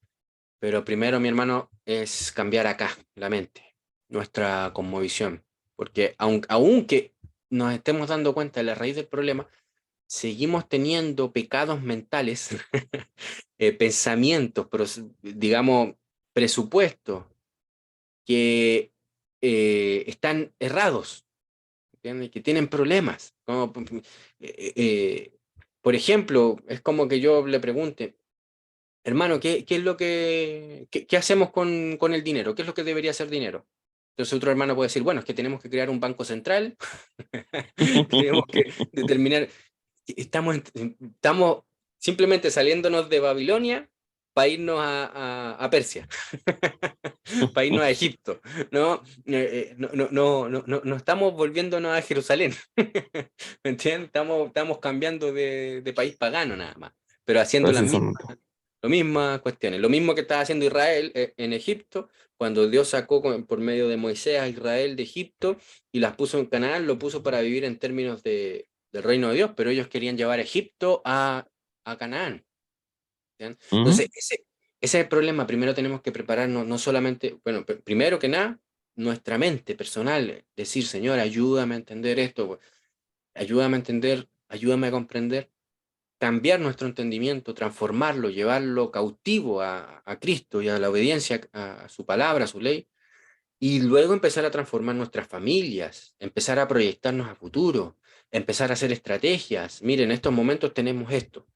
Speaker 1: pero primero, mi hermano, es cambiar acá la mente, nuestra cosmovisión, porque aunque nos estemos dando cuenta de la raíz del problema, seguimos teniendo pecados mentales, pensamientos, digamos, presupuestos que están errados, ¿entiendes? Que tienen problemas. Por ejemplo, es como que yo le pregunte, hermano, ¿qué es lo qué hacemos con el dinero? ¿Qué es lo que debería ser dinero? Entonces otro hermano puede decir, bueno, es que tenemos que crear un banco central, tenemos que determinar, estamos simplemente saliéndonos de Babilonia para irnos a Persia, para irnos a Egipto. No, no estamos volviéndonos a Jerusalén. ¿Me entiendes? Estamos cambiando de país pagano nada más, pero haciendo
Speaker 2: Precisamente.
Speaker 1: las mismas cuestiones. Lo mismo que estaba haciendo Israel en Egipto, cuando Dios sacó por medio de Moisés a Israel de Egipto y las puso en Canaán, lo puso para vivir en términos del reino de Dios, pero ellos querían llevar a Egipto a Canaán. ¿Ya? Entonces, ese es el problema. Primero tenemos que prepararnos, no solamente, bueno, primero que nada, nuestra mente personal, decir, Señor, ayúdame a entender esto, ayúdame a entender, ayúdame a comprender, cambiar nuestro entendimiento, transformarlo, llevarlo cautivo a Cristo y a la obediencia a su palabra, a su ley, y luego empezar a transformar nuestras familias, empezar a proyectarnos a futuro, empezar a hacer estrategias. Miren, en estos momentos tenemos esto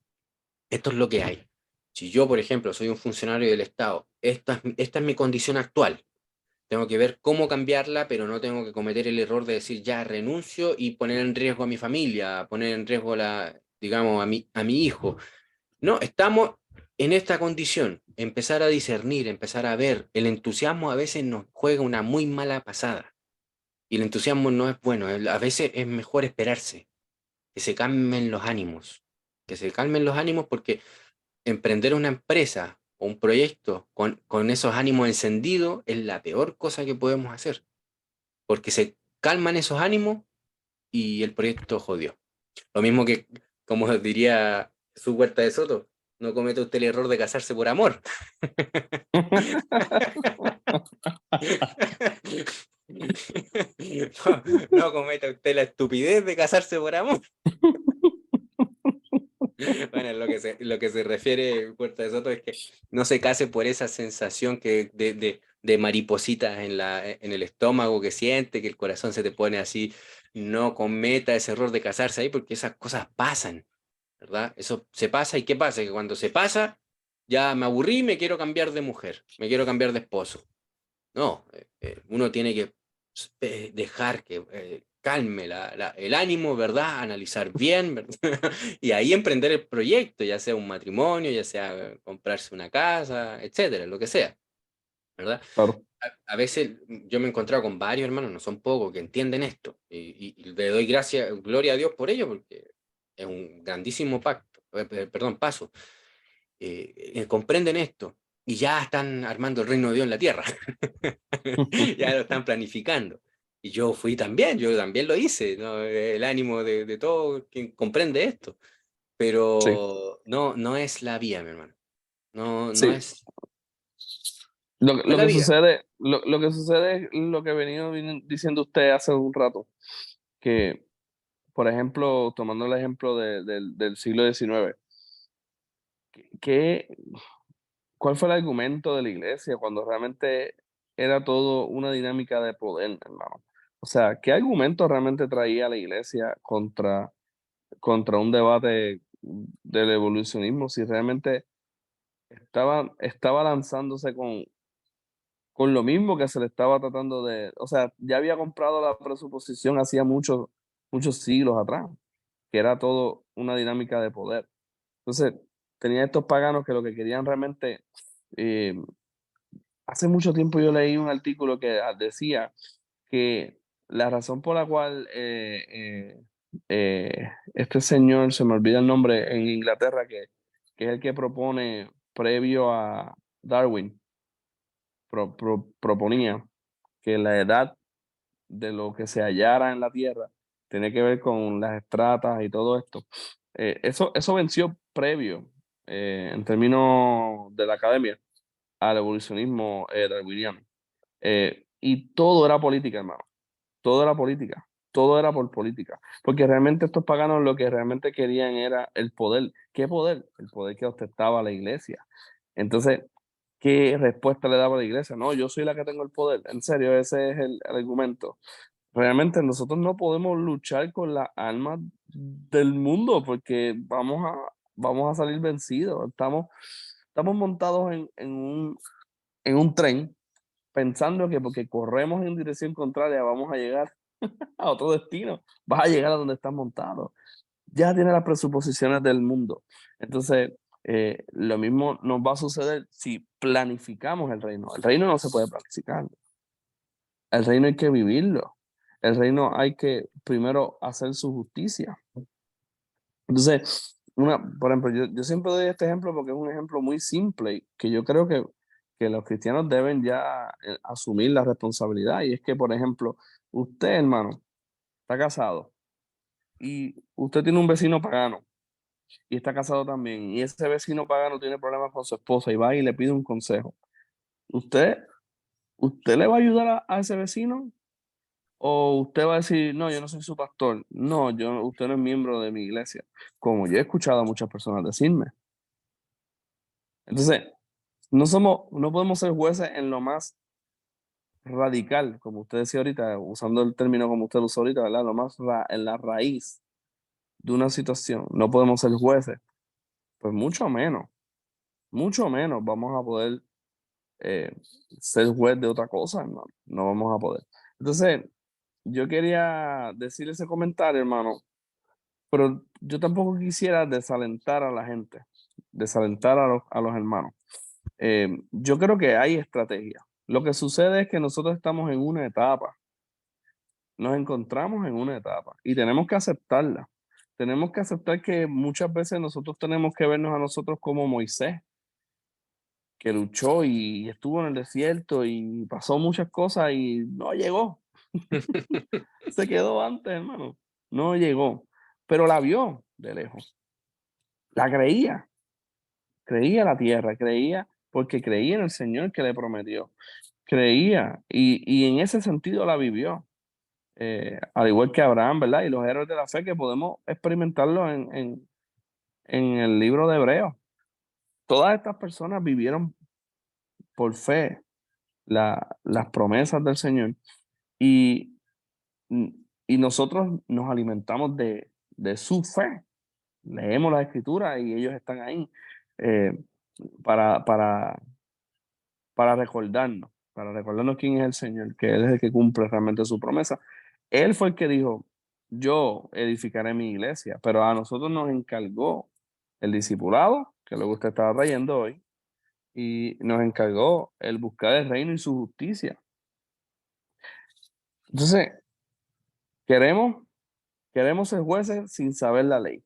Speaker 1: es lo que hay. Si yo, por ejemplo, soy un funcionario del Estado, esta es mi condición actual. Tengo que ver cómo cambiarla, pero no tengo que cometer el error de decir ya renuncio y poner en riesgo a mi familia, poner en riesgo digamos, a mi hijo. No, estamos en esta condición. Empezar a discernir, empezar a ver. El entusiasmo a veces nos juega una muy mala pasada. Y el entusiasmo no es bueno. A veces es mejor esperarse, que se calmen los ánimos. Que se calmen los ánimos porque emprender una empresa o un proyecto con esos ánimos encendidos es la peor cosa que podemos hacer, porque se calman esos ánimos y el proyecto jodió. Lo mismo que, como diría su Huerta de Soto, no cometa usted el error de casarse por amor. No, no cometa usted la estupidez de casarse por amor. Bueno, lo que se refiere Puerta de Soto es que no se case por esa sensación de maripositas en el estómago que siente, que el corazón se te pone así. No cometa ese error de casarse ahí porque esas cosas pasan, ¿verdad? Eso se pasa y ¿qué pasa? Que cuando se pasa, ya me aburrí, me quiero cambiar de mujer, me quiero cambiar de esposo. No, uno tiene que dejar que calme el ánimo, ¿verdad? Analizar bien, ¿verdad? Y ahí emprender el proyecto, ya sea un matrimonio, ya sea comprarse una casa, etcétera, lo que sea, ¿verdad?
Speaker 2: Claro.
Speaker 1: A veces yo me he encontrado con varios hermanos, no son pocos, que entienden esto. Y le doy gloria a Dios por ello, porque es un grandísimo perdón, paso. Comprenden esto y ya están armando el reino de Dios en la tierra. Ya lo están planificando. Y yo también lo hice, ¿no? El ánimo de todo quien comprende esto.
Speaker 2: Sí,
Speaker 1: Pero no es la vía, mi hermano. No, no
Speaker 2: sí.
Speaker 1: es,
Speaker 2: Lo,
Speaker 1: no es
Speaker 2: lo
Speaker 1: la
Speaker 2: que
Speaker 1: vía.
Speaker 2: sucede, lo que sucede es lo que diciendo usted hace un rato, que, por ejemplo, tomando el ejemplo del siglo XIX, ¿qué, ¿cuál fue el argumento de la iglesia cuando realmente era todo una dinámica de poder, hermano? O sea, ¿qué argumento realmente traía la iglesia contra un debate del evolucionismo si realmente estaba lanzándose con lo mismo que se le estaba tratando de, o sea, ya había comprado la presuposición hacía muchos siglos atrás, que era todo una dinámica de poder. Entonces, tenía estos paganos que lo que querían realmente, eh, hace mucho tiempo yo leí un artículo que decía que la razón por la cual este señor, se me olvida el nombre, en Inglaterra, que es el que propone previo a Darwin, proponía que la edad de lo que se hallara en la Tierra tiene que ver con las estratas y todo esto. Eso venció previo, en términos de la academia, al evolucionismo darwiniano. Y todo era política, hermano. Todo era política. Todo era por política. Porque realmente estos paganos lo que realmente querían era el poder. ¿Qué poder? El poder que ostentaba la iglesia. Entonces, ¿qué respuesta le daba la iglesia? No, yo soy la que tengo el poder. En serio, ese es el argumento. Realmente nosotros no podemos luchar con las armas del mundo porque vamos a salir vencidos. Estamos montados en un tren pensando que porque corremos en dirección contraria vamos a llegar a otro destino. Vas a llegar a donde estás montado. Ya tiene las presuposiciones del mundo. Entonces, Lo mismo nos va a suceder si planificamos el reino. El reino no se puede planificar. El reino hay que vivirlo. El reino hay que primero hacer su justicia. Entonces, por ejemplo, yo siempre doy este ejemplo porque es un ejemplo muy simple y que yo creo que los cristianos deben ya asumir la responsabilidad. Y es que, por ejemplo, usted, hermano, está casado y usted tiene un vecino pagano y está casado también, y ese vecino pagano tiene problemas con su esposa y va y le pide un consejo. ¿Usted, usted le va a ayudar a ese vecino? ¿O usted va a decir, no, yo no soy su pastor? No, usted no es miembro de mi iglesia, como yo he escuchado a muchas personas decirme. Entonces, no podemos ser jueces en lo más radical, como usted decía ahorita, usando el término como usted lo usó ahorita, ¿verdad? En la raíz de una situación. No podemos ser jueces, pues mucho menos vamos a poder eh, ser juez de otra cosa, hermano. No vamos a poder. Entonces, yo quería decir ese comentario, hermano, pero yo tampoco quisiera desalentar a la gente, desalentar a los hermanos. Yo creo que hay estrategia. Lo que sucede es que nosotros estamos en una etapa, nos encontramos en una etapa y tenemos que aceptarla. Tenemos que aceptar que muchas veces nosotros tenemos que vernos a nosotros como Moisés, que luchó y estuvo en el desierto y pasó muchas cosas y no llegó. Se quedó antes, hermano. No llegó, pero la vio de lejos. La creía la tierra, creía porque creía en el Señor que le prometió. Creía y en ese sentido la vivió. Al igual que Abraham, ¿verdad? Y los héroes de la fe que podemos experimentarlo en el libro de Hebreos. Todas estas personas vivieron por fe las promesas del Señor y, y nosotros nos alimentamos de su fe. Leemos la escritura y ellos están ahí eh, para, para, para recordarnos quién es el Señor, que Él es el que cumple realmente su promesa. Él fue el que dijo, yo edificaré mi iglesia, pero a nosotros nos encargó el discipulado, que luego usted estaba trayendo hoy, y nos encargó el buscar el reino y su justicia. Entonces, queremos, queremos ser jueces sin saber la ley.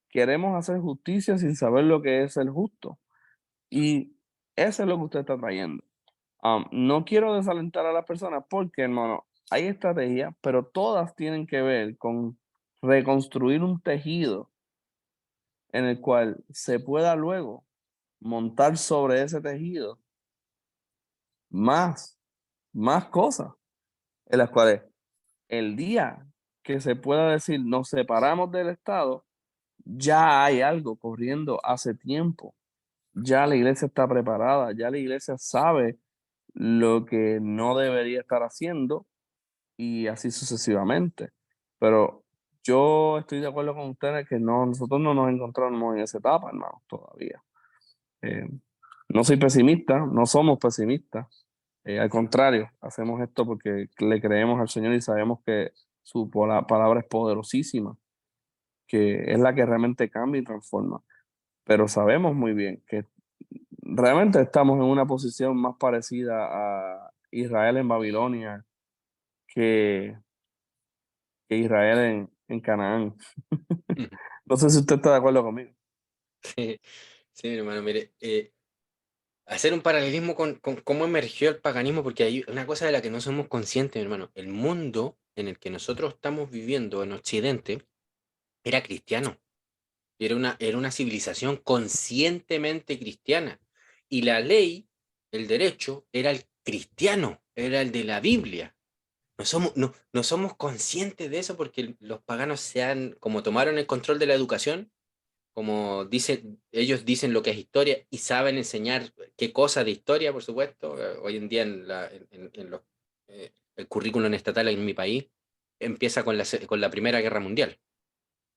Speaker 2: Queremos hacer justicia sin saber lo que es el justo. Y eso es lo que usted está trayendo. No quiero desalentar a las personas porque, hermano, hay estrategias, pero todas tienen que ver con reconstruir un tejido en el cual se pueda luego montar sobre ese tejido más, más cosas, en las cuales el día que se pueda decir nos separamos del Estado, ya hay algo corriendo hace tiempo. Ya la iglesia está preparada, ya la iglesia sabe lo que no debería estar haciendo y así sucesivamente. Pero yo estoy de acuerdo con ustedes que no, nosotros no nos encontramos en esa etapa, hermano, todavía. Eh, no soy pesimista, no somos pesimistas. Al contrario, hacemos esto porque le creemos al Señor y sabemos que su palabra es poderosísima, que es la que realmente cambia y transforma. Pero sabemos muy bien que realmente estamos en una posición más parecida a Israel en Babilonia que, que Israel en Canaán. No sé si usted está de acuerdo conmigo.
Speaker 1: Sí, sí, hermano, mire, hacer un paralelismo con cómo emergió el paganismo, porque hay una cosa de la que no somos conscientes, hermano. El mundo en el que nosotros estamos viviendo en Occidente era cristiano. Era una civilización conscientemente cristiana. Y la ley, el derecho, era el cristiano, era el de la Biblia. No somos conscientes de eso porque los paganos como tomaron el control de la educación, como ellos dicen lo que es historia y saben enseñar qué cosa de historia, por supuesto. Hoy en día el currículum estatal en mi país empieza con la Primera Guerra Mundial.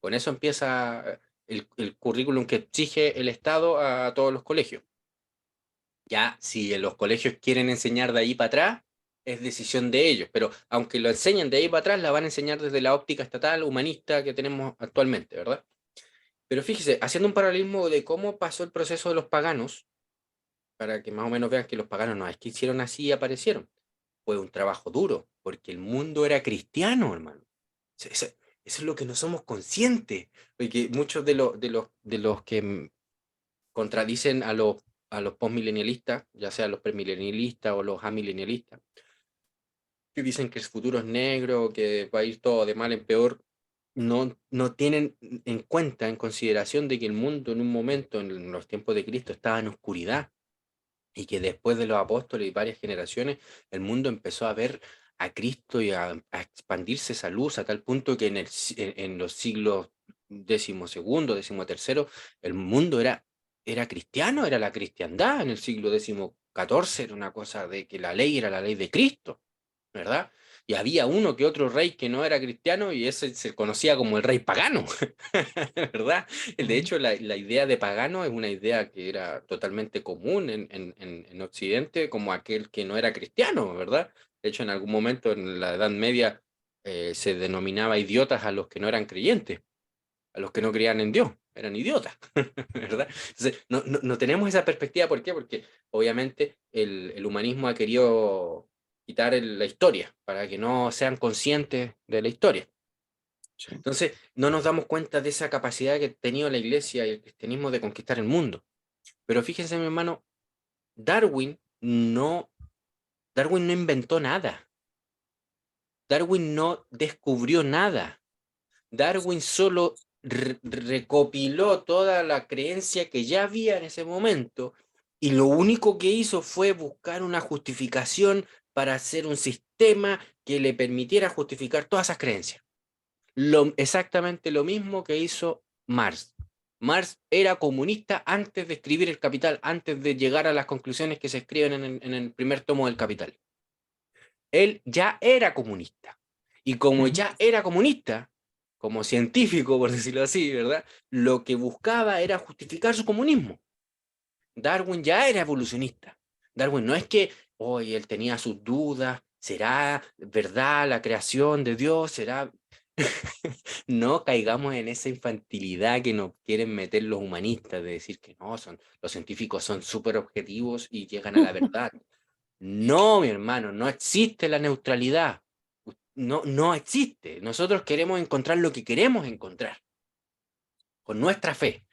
Speaker 1: Con eso empieza el currículum que exige el Estado a todos los colegios. Ya, si los colegios quieren enseñar de ahí para atrás, es decisión de ellos, pero aunque lo enseñen de ahí para atrás, la van a enseñar desde la óptica estatal, humanista que tenemos actualmente, ¿verdad? Pero fíjese, haciendo un paralelismo de cómo pasó el proceso de los paganos, para que más o menos vean que los paganos no es que hicieron así y aparecieron. Fue un trabajo duro, porque el mundo era cristiano, hermano. Eso es lo que no somos conscientes, porque muchos de los que contradicen a los postmilenialistas, ya sea los premilenialistas o los amilenialistas, que dicen que el futuro es negro, que va a ir todo de mal en peor, no tienen en cuenta, en consideración de que el mundo en un momento, en los tiempos de Cristo, estaba en oscuridad y que después de los apóstoles y varias generaciones, el mundo empezó a ver a Cristo y a expandirse esa luz a tal punto que en los siglos XII, XIII, el mundo era cristiano, era la cristiandad. En el siglo XIV era una cosa de que la ley era la ley de Cristo, ¿verdad? Y había uno que otro rey que no era cristiano y ese se conocía como el rey pagano, ¿verdad? De
Speaker 2: Ujú.
Speaker 1: hecho, la idea de pagano es una idea que era totalmente común en Occidente, como aquel que no era cristiano, ¿verdad? De hecho, en algún momento en la Edad Media se denominaba idiotas a los que no eran creyentes, a los que no creían en Dios, eran idiotas, ¿verdad? Entonces, no tenemos esa perspectiva, ¿por qué? Porque obviamente el humanismo ha querido quitar la historia para que no sean conscientes de la historia.
Speaker 2: Sí.
Speaker 1: Entonces, no nos damos cuenta de esa capacidad que ha tenido la iglesia y el cristianismo de conquistar el mundo. Pero fíjense, mi hermano, Darwin no, Darwin no inventó nada. Darwin no descubrió nada. Darwin solo recopiló toda la creencia que ya había en ese momento y lo único que hizo fue buscar una justificación para hacer un sistema que le permitiera justificar todas esas creencias. Exactamente lo mismo que hizo Marx. Marx era comunista antes de escribir El Capital, antes de llegar a las conclusiones que se escriben en el primer tomo del Capital. Él ya era comunista. Y como
Speaker 2: Ujú.
Speaker 1: ya era comunista, como científico, por decirlo así, ¿verdad? Lo que buscaba era justificar su comunismo. Darwin ya era evolucionista. Darwin no es que, hoy él tenía sus dudas, ¿será verdad la creación de Dios? ¿Será? No caigamos en esa infantilidad que nos quieren meter los humanistas de decir que no, los científicos son súper objetivos y llegan a la verdad. No, mi hermano, no existe la neutralidad. No existe. Nosotros queremos encontrar lo que queremos encontrar, con nuestra fe,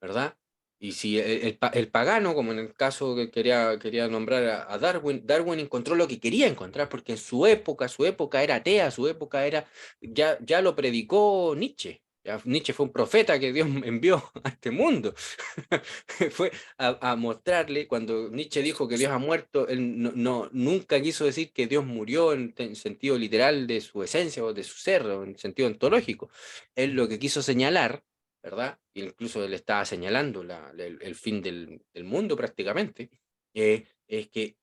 Speaker 1: ¿verdad? Y si el pagano, como en el caso que quería nombrar a Darwin, Darwin encontró lo que quería encontrar, porque en su época era atea, su época era, ya lo predicó Nietzsche. Nietzsche fue un profeta que Dios envió a este mundo. Fue a mostrarle, cuando Nietzsche dijo que Dios ha muerto, él nunca quiso decir que Dios murió en sentido literal de su esencia o de su ser, o en sentido ontológico. Él lo que quiso señalar, ¿verdad? Incluso él estaba señalando el fin del mundo prácticamente, es que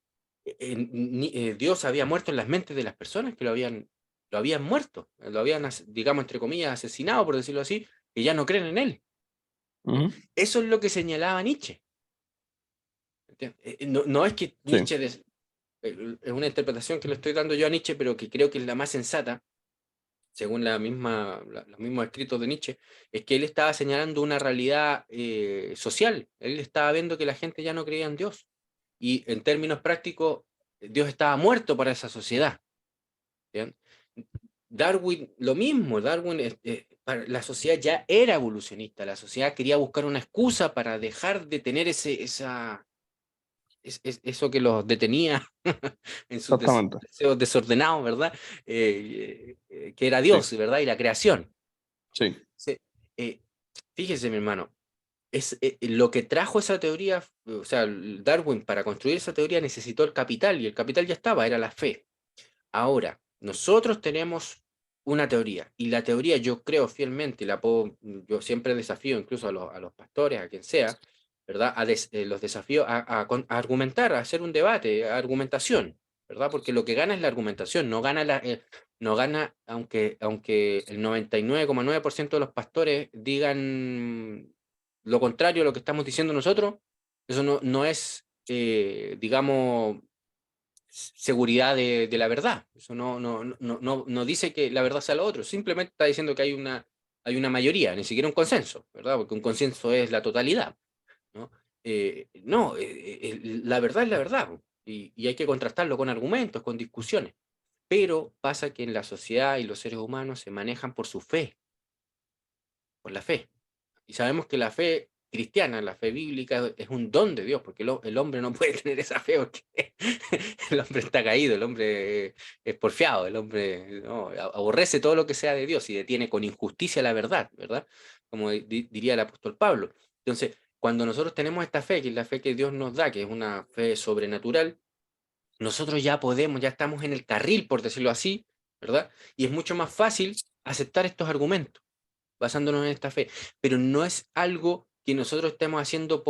Speaker 1: Dios había muerto en las mentes de las personas que lo habían muerto, lo habían, digamos, entre comillas, asesinado, por decirlo así, que ya no creen en él.
Speaker 2: Ujú.
Speaker 1: Eso es lo que señalaba Nietzsche. ¿Entiendes? No es que
Speaker 2: Sí.
Speaker 1: Nietzsche, es una interpretación que le estoy dando yo a Nietzsche, pero que creo que es la más sensata, según los mismos escritos de Nietzsche, es que él estaba señalando una realidad social. Él estaba viendo que la gente ya no creía en Dios. Y en términos prácticos, Dios estaba muerto para esa sociedad. ¿Bien? Darwin, lo mismo, Darwin, la sociedad ya era evolucionista, la sociedad quería buscar una excusa para dejar de tener eso que los detenía en sus
Speaker 2: Exactamente.
Speaker 1: deseos desordenados, ¿verdad? Que era
Speaker 2: Sí.
Speaker 1: Dios, ¿verdad? Y la creación.
Speaker 2: Sí.
Speaker 1: Sí, eh, fíjese, mi hermano, lo que trajo esa teoría, o sea, Darwin para construir esa teoría necesitó el capital y el capital ya estaba, era la fe. Ahora, nosotros tenemos una teoría y la teoría yo creo fielmente, yo siempre desafío incluso a los pastores, a quien sea, ¿verdad? Los desafío a argumentar, a hacer un debate, a argumentación, ¿verdad? Porque lo que gana es la argumentación, no gana aunque el 99,9% de los pastores digan lo contrario a lo que estamos diciendo nosotros, eso no es, digamos, seguridad de la verdad. Eso no dice que la verdad sea lo otro, simplemente está diciendo que hay hay una mayoría, ni siquiera un consenso, ¿verdad? Porque un consenso es la totalidad, ¿no? No, la verdad es la verdad, y hay que contrastarlo con argumentos, con discusiones. Pero pasa que en la sociedad y los seres humanos se manejan por su fe, por la fe. Y sabemos que la fe cristiana, la fe bíblica, es un don de Dios, porque el hombre no puede tener esa fe, porque el hombre está caído, el hombre es porfiado, el hombre no, aborrece todo lo que sea de Dios y detiene con injusticia la verdad, ¿verdad? Como diría el apóstol Pablo. Entonces, cuando nosotros tenemos esta fe, que es la fe que Dios nos da, que es una fe sobrenatural, nosotros ya podemos, ya estamos en el carril, por decirlo así, ¿verdad? Y es mucho más fácil aceptar estos argumentos basándonos en esta fe, pero no es algo que nosotros estemos haciendo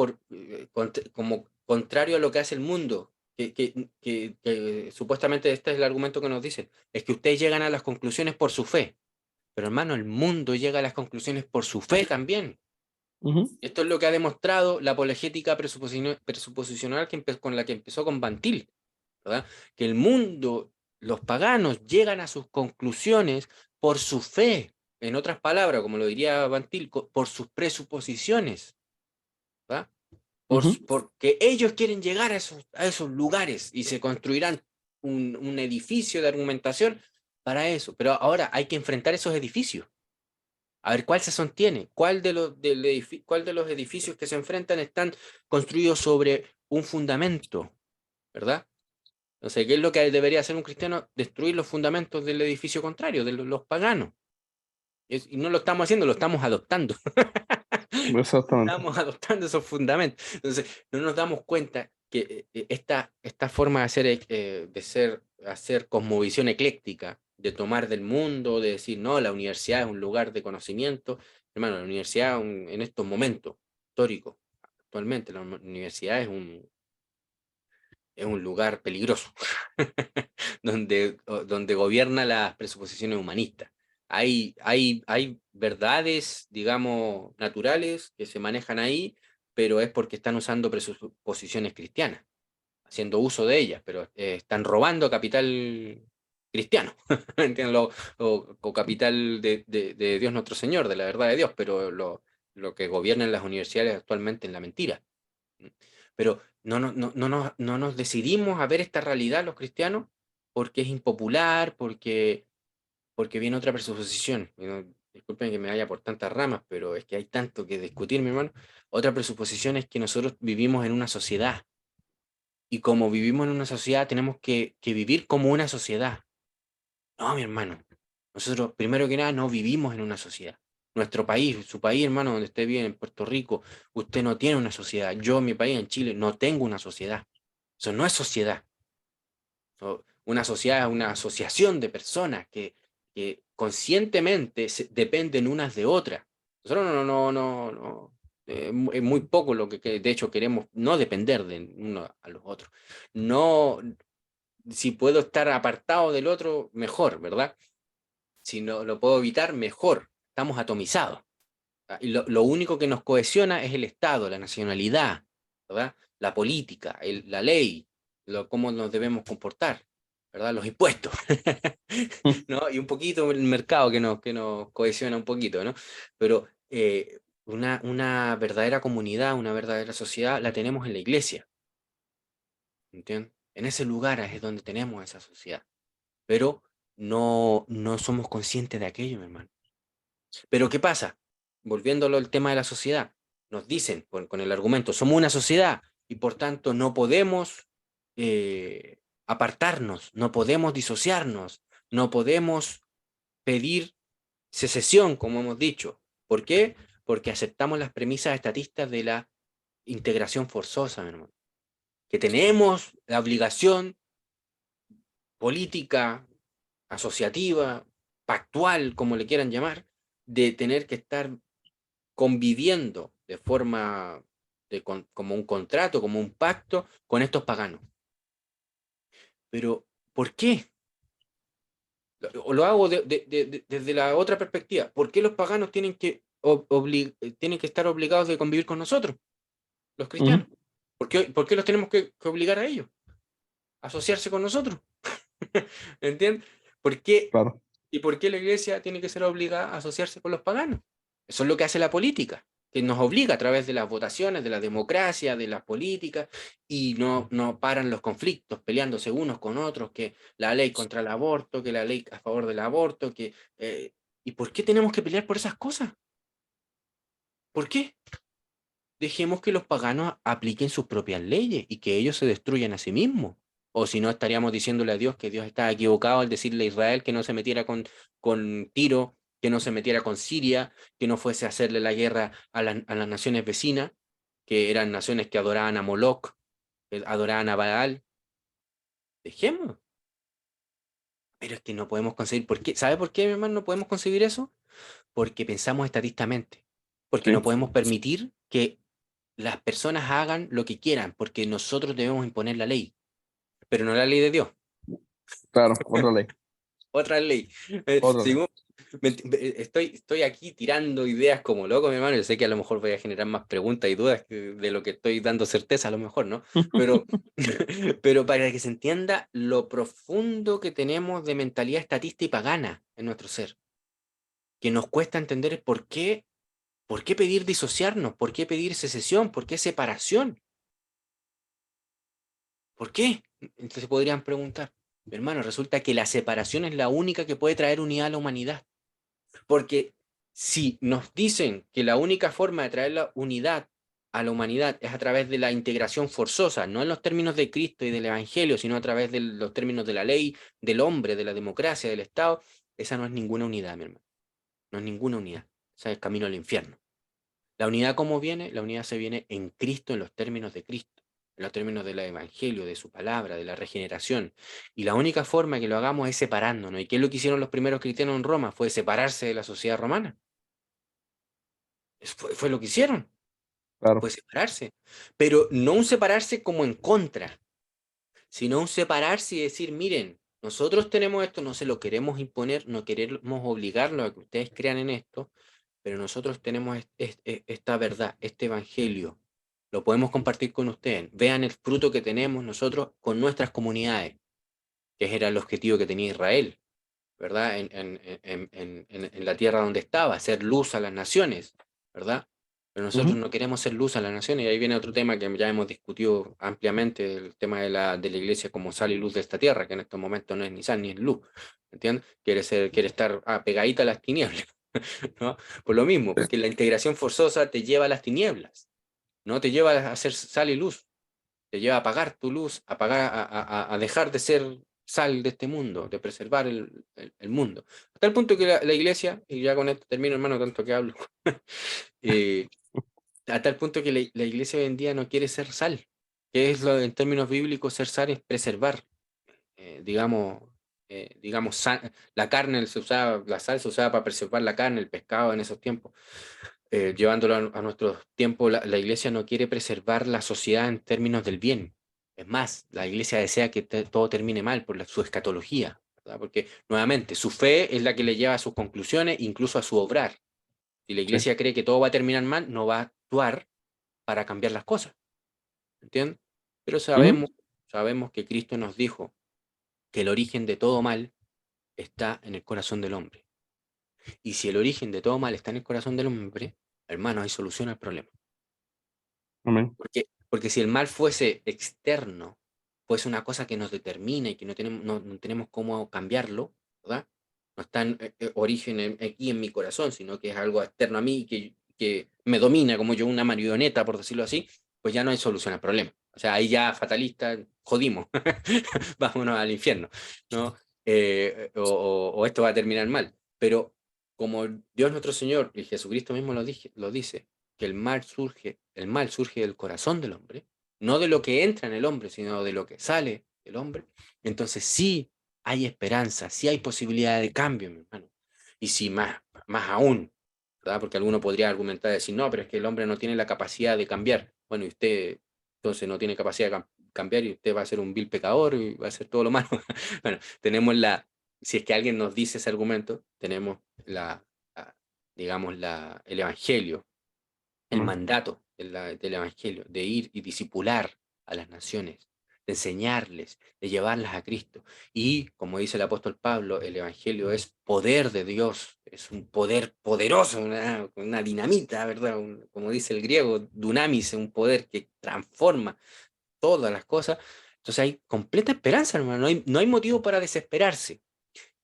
Speaker 1: como contrario a lo que hace el mundo, que supuestamente este es el argumento que nos dicen, es que ustedes llegan a las conclusiones por su fe, pero hermano, el mundo llega a las conclusiones por su fe también.
Speaker 2: Ujú,
Speaker 1: Esto es lo que ha demostrado la apologética presuposicional con la que empezó con Bantil, ¿verdad? Que el mundo, los paganos, llegan a sus conclusiones por su fe. En otras palabras, como lo diría Bantil, por sus presuposiciones, ¿verdad?
Speaker 2: ujú.
Speaker 1: Porque ellos quieren llegar a esos lugares y se construirán un edificio de argumentación para eso. Pero ahora hay que enfrentar esos edificios. A ver cuál se sostiene, cuál de los edificios que se enfrentan están construidos sobre un fundamento, ¿verdad? Entonces, ¿qué es lo que debería hacer un cristiano? Destruir los fundamentos del edificio contrario, de los paganos. Y no lo estamos haciendo, lo estamos adoptando.
Speaker 2: Exactamente.
Speaker 1: Estamos adoptando esos fundamentos. Entonces, no nos damos cuenta que esta forma hacer cosmovisión ecléctica, de tomar del mundo, de decir, no, la universidad es un lugar de conocimiento. Hermano, la universidad en estos momentos históricos, actualmente, la universidad es un lugar peligroso, donde gobierna las presuposiciones humanistas. Hay verdades, digamos, naturales que se manejan ahí, pero es porque están usando presuposiciones cristianas, haciendo uso de ellas, pero están robando capital cristiano, ¿entienden? O capital de Dios nuestro Señor, de la verdad de Dios, pero lo que gobierna en las universidades actualmente es la mentira. Pero no nos decidimos a ver esta realidad los cristianos porque es impopular, porque viene otra presuposición. Disculpen que me vaya por tantas ramas, pero es que hay tanto que discutir, mi hermano. Otra presuposición es que nosotros vivimos en una sociedad y como vivimos en una sociedad tenemos que vivir como una sociedad. No, mi hermano. Nosotros, primero que nada, no vivimos en una sociedad. Nuestro país, su país, hermano, donde usted vive, en Puerto Rico, usted no tiene una sociedad. Yo, en mi país, en Chile, no tengo una sociedad. Eso no es sociedad. Una sociedad es una asociación de personas que conscientemente dependen unas de otras. Nosotros no, es muy poco lo que de hecho queremos no depender de uno a los otros. No, si puedo estar apartado del otro, mejor, ¿verdad? Si no lo puedo evitar, mejor. Estamos atomizados. Y lo único que nos cohesiona es el Estado, la nacionalidad, ¿verdad? La política, la ley, cómo nos debemos comportar, ¿verdad? Los impuestos, ¿no? Y un poquito el mercado que nos cohesiona un poquito, ¿no? Pero una verdadera comunidad, una verdadera sociedad, la tenemos en la iglesia, ¿entiendes? En ese lugar es donde tenemos esa sociedad, pero no somos conscientes de aquello, mi hermano. Pero ¿qué pasa? Volviéndolo al tema de la sociedad, nos dicen con el argumento, somos una sociedad y por tanto no podemos apartarnos, no podemos disociarnos, no podemos pedir secesión, como hemos dicho. ¿Por qué? Porque aceptamos las premisas estatistas de la integración forzosa, mi hermano. Que tenemos la obligación política, asociativa, pactual, como le quieran llamar, de tener que estar conviviendo de forma como un contrato, como un pacto con estos paganos. Pero, ¿por qué? Lo hago desde la otra perspectiva. ¿Por qué los paganos tienen que estar obligados de convivir con nosotros, los
Speaker 2: Ujú,
Speaker 1: cristianos? ¿Por qué los tenemos que obligar a ellos? A asociarse con nosotros. ¿Entiendes? ¿Por qué
Speaker 2: claro.
Speaker 1: ¿Y por qué la iglesia tiene que ser obligada a asociarse con los paganos? Eso es lo que hace la política, que nos obliga a través de las votaciones, de la democracia, de las políticas, y no paran los conflictos, peleándose unos con otros, que la ley contra el aborto, que la ley a favor del aborto, ¿y por qué tenemos que pelear por esas cosas? ¿Por qué? Dejemos que los paganos apliquen sus propias leyes y que ellos se destruyan a sí mismos. O si no, estaríamos diciéndole a Dios que Dios estaba equivocado al decirle a Israel que no se metiera con Tiro, que no se metiera con Siria, que no fuese a hacerle la guerra a las naciones vecinas, que eran naciones que adoraban a Moloch, que adoraban a Baal. Dejemos. Pero es que no podemos conseguir. ¿Por qué? ¿Sabe por qué, mi hermano, no podemos conseguir eso? Porque pensamos estatistamente. Porque no
Speaker 2: Sí,
Speaker 1: podemos permitir que las personas hagan lo que quieran, porque nosotros debemos imponer la ley, pero no la ley de Dios,
Speaker 2: claro, otra ley,
Speaker 1: otra ley.
Speaker 2: otra ley.
Speaker 1: Según- estoy aquí tirando ideas como loco, mi hermano. Yo sé que a lo mejor voy a generar más preguntas y dudas de lo que estoy dando certeza, a lo mejor, ¿no? Pero, pero para que se entienda lo profundo que tenemos de mentalidad estatista y pagana en nuestro ser, que nos cuesta entender por qué pedir disociarnos, por qué pedir secesión, por qué separación. ¿Por qué? Entonces podrían preguntar, hermano, resulta que la separación es la única que puede traer unidad a la humanidad. Porque si nos dicen que la única forma de traer la unidad a la humanidad es a través de la integración forzosa, no en los términos de Cristo y del Evangelio, sino a través de los términos de la ley, del hombre, de la democracia, del Estado, esa no es ninguna unidad, mi hermano. No es ninguna unidad. Esa es el camino al infierno. La unidad, ¿cómo viene? La unidad se viene en Cristo, en los términos de Cristo, en los términos del Evangelio, de su palabra, de la regeneración. Y la única forma que lo hagamos es separándonos. ¿Y qué es lo que hicieron los primeros cristianos en Roma? Fue separarse de la sociedad romana. Fue lo que hicieron,
Speaker 2: Claro,
Speaker 1: fue separarse. Pero no un separarse como en contra, sino un separarse y decir, miren, nosotros tenemos esto, no se lo queremos imponer, no queremos obligarlos a que ustedes crean en esto, pero nosotros tenemos esta verdad, este evangelio, lo podemos compartir con ustedes. Vean el fruto que tenemos nosotros con nuestras comunidades, que era el objetivo que tenía Israel, ¿verdad? En la tierra donde estaba, hacer luz a las naciones, ¿verdad? Pero nosotros
Speaker 2: ujú,
Speaker 1: no queremos ser luz a las naciones, y ahí viene otro tema que ya hemos discutido ampliamente, el tema de la iglesia como sal y luz de esta tierra, que en estos momentos no es ni sal ni es luz, ¿entiendes? Quiere estar pegadita a las tinieblas, ¿no? Por lo mismo,
Speaker 2: sí,
Speaker 1: porque la integración forzosa te lleva a las tinieblas, no te lleva a hacer sal y luz, te lleva a apagar tu luz, a dejar de ser sal de este mundo, de preservar el mundo. Hasta el punto que la iglesia, y ya con esto termino, hermano, tanto que hablo, eh, hasta el punto que la iglesia hoy en día no quiere ser sal, que es lo en términos bíblicos, ser sal es preservar, digamos, la carne se usaba, la sal se usaba para preservar la carne, el pescado en esos tiempos. Llevándolo a nuestros tiempos, la iglesia no quiere preservar la sociedad en términos del bien. Es más, la iglesia desea que todo termine mal por su escatología, ¿verdad? Porque nuevamente su fe es la que le lleva a sus conclusiones, incluso a su obrar. Si la
Speaker 2: sí,
Speaker 1: iglesia cree que todo va a terminar mal, no va a actuar para cambiar las cosas, ¿entiendes? Pero
Speaker 2: ujú,
Speaker 1: sabemos que Cristo nos dijo que el origen de todo mal está en el corazón del hombre. Y si el origen de todo mal está en el corazón del hombre, hermano, hay solución al problema.
Speaker 2: amén.
Speaker 1: Porque si el mal fuese externo, fuese una cosa que nos determina y que no tenemos cómo cambiarlo, ¿verdad? No está en origen aquí en mi corazón, sino que es algo externo a mí que me domina como yo una marioneta, por decirlo así, pues ya no hay solución al problema. O sea, ahí ya fatalista, jodimos, vámonos al infierno, ¿no? O esto va a terminar mal. Pero como Dios nuestro Señor y Jesucristo mismo lo dice, que el mal surge del corazón del hombre, no de lo que entra en el hombre, sino de lo que sale del hombre, entonces sí hay esperanza, sí hay posibilidad de cambio, mi hermano. Y sí, más aún, ¿verdad? Porque alguno podría argumentar y decir, no, pero es que el hombre no tiene la capacidad de cambiar. Bueno, y usted entonces no tiene capacidad de cambiar y usted va a ser un vil pecador y va a hacer todo lo malo. Bueno, si es que alguien nos dice ese argumento, tenemos la- digamos, el evangelio, el
Speaker 2: Amén.
Speaker 1: mandato del Evangelio, de ir y discipular a las naciones, de enseñarles, de llevarlas a Cristo. Y como dice el apóstol Pablo, el Evangelio es poder de Dios, es un poder poderoso, una dinamita, ¿verdad? Como dice el griego, dunamis, un poder que transforma todas las cosas. Entonces hay completa esperanza, hermano, no hay motivo para desesperarse,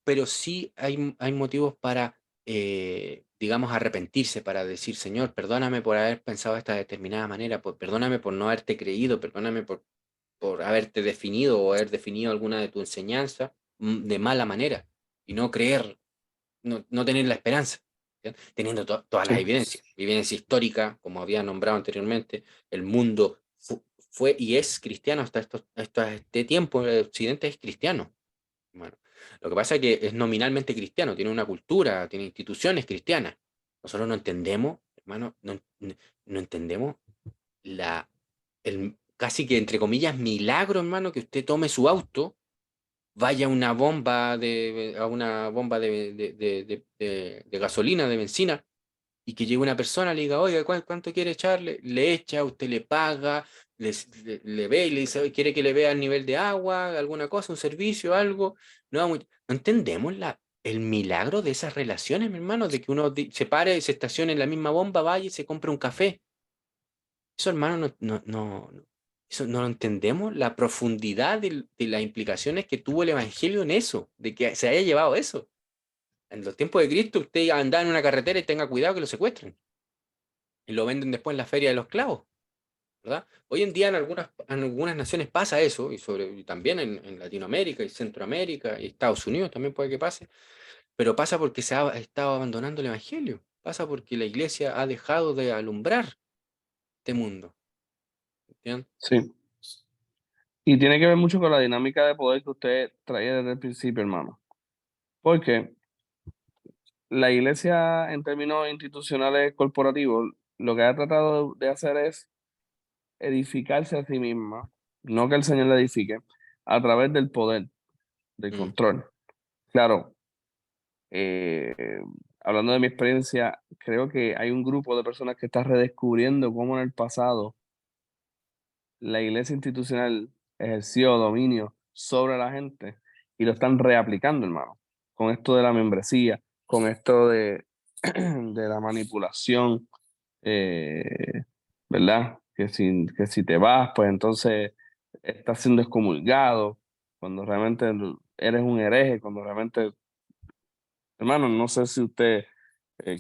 Speaker 1: pero sí hay motivos para, digamos, arrepentirse, para decir, Señor, perdóname por haber pensado de esta determinada manera, perdóname por no haberte creído, perdóname por haberte definido o haber definido alguna de tu enseñanza de mala manera y no creer, no tener la esperanza, ¿ya? Teniendo todas las
Speaker 2: Sí,
Speaker 1: evidencias, evidencia histórica, como había nombrado anteriormente, el mundo fue y es cristiano hasta este tiempo, el occidente es cristiano. Bueno, lo que pasa es que es nominalmente cristiano, tiene una cultura, tiene instituciones cristianas. Nosotros no entendemos, hermano, no entendemos el casi que entre comillas milagro, hermano, que usted tome su auto, vaya a una bomba de gasolina, de benzina, y que llegue una persona, le diga, oiga, ¿cuánto quiere echarle? Le echa, usted le paga, le ve y le dice, "Oye, ¿quiere que le vea el nivel de agua, alguna cosa, un servicio, algo? No, no entendemos el milagro de esas relaciones, mi hermano, de que uno se pare, se estacione en la misma bomba, vaya y se compre un café. Eso, hermano, eso no lo entendemos, la profundidad de las implicaciones que tuvo el Evangelio en eso, de que se haya llevado eso. En los tiempos de Cristo, usted anda en una carretera y tenga cuidado que lo secuestren y lo venden después en la feria de los clavos, ¿verdad? Hoy en día en algunas naciones pasa eso, y también en Latinoamérica y Centroamérica y Estados Unidos también puede que pase, pero pasa porque se ha estado abandonando el Evangelio, pasa porque la iglesia ha dejado de alumbrar este mundo, ¿entiendes?
Speaker 2: sí. Y tiene que ver mucho con la dinámica de poder que usted traía desde el principio, hermano. Porque la iglesia, en términos institucionales corporativos, lo que ha tratado de hacer es edificarse a sí misma, no que el Señor la edifique, a través del poder, del
Speaker 1: Mm,
Speaker 2: control. Claro, eh, hablando de mi experiencia, creo que hay un grupo de personas que está redescubriendo cómo en el pasado la iglesia institucional ejerció dominio sobre la gente y lo están reaplicando, hermano, con esto de la membresía, con esto de, de la manipulación, ¿verdad? Que si te vas, pues entonces estás siendo excomulgado, cuando realmente eres un hereje, cuando realmente, hermano, no sé si usted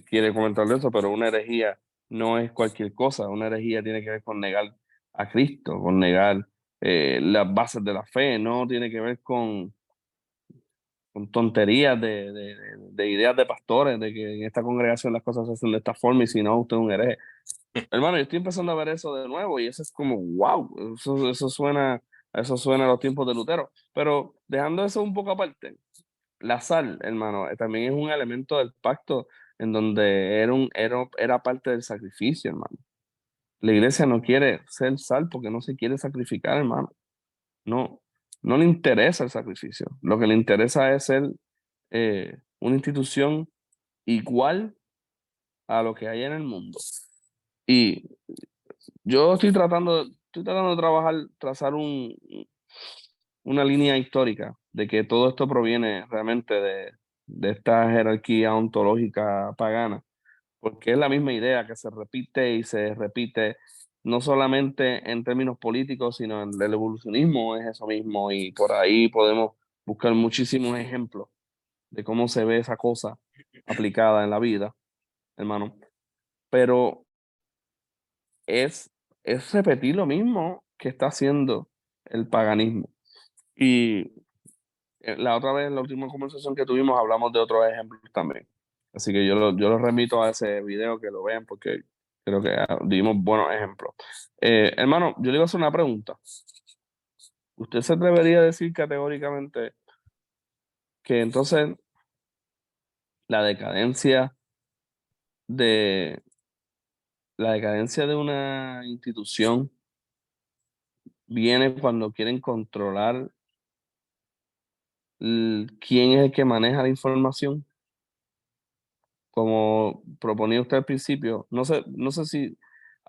Speaker 2: quiere comentar de eso, pero una herejía no es cualquier cosa. Una herejía tiene que ver con negar a Cristo, con negar las bases de la fe, no tiene que ver con tonterías de ideas de pastores, de que en esta congregación las cosas se hacen de esta forma y si no, usted es un hereje. Hermano, yo estoy empezando a ver eso de nuevo y eso es como, wow, eso suena a los tiempos de Lutero. Pero dejando eso un poco aparte, la sal, hermano, también es un elemento del pacto en donde era parte del sacrificio, hermano. La iglesia no quiere ser sal porque no se quiere sacrificar, hermano. No, no le interesa el sacrificio. Lo que le interesa es ser una institución igual a lo que hay en el mundo. Y yo estoy tratando de trazar una línea histórica de que todo esto proviene realmente de esta jerarquía ontológica pagana, porque es la misma idea que se repite y se repite no solamente en términos políticos, sino en el evolucionismo es eso mismo y por ahí podemos buscar muchísimos ejemplos de cómo se ve esa cosa aplicada en la vida, hermano. Pero es, es repetir lo mismo que está haciendo el paganismo. Y la otra vez, en la última conversación que tuvimos, hablamos de otros ejemplos también. Así que yo lo remito a ese video que lo vean porque creo que dimos buenos ejemplos. Hermano, yo le iba a hacer una pregunta. ¿Usted se atrevería a decir categóricamente que entonces la decadencia de la decadencia de una institución viene cuando quieren controlar quién es el que maneja la información? Como proponía usted al principio, no sé si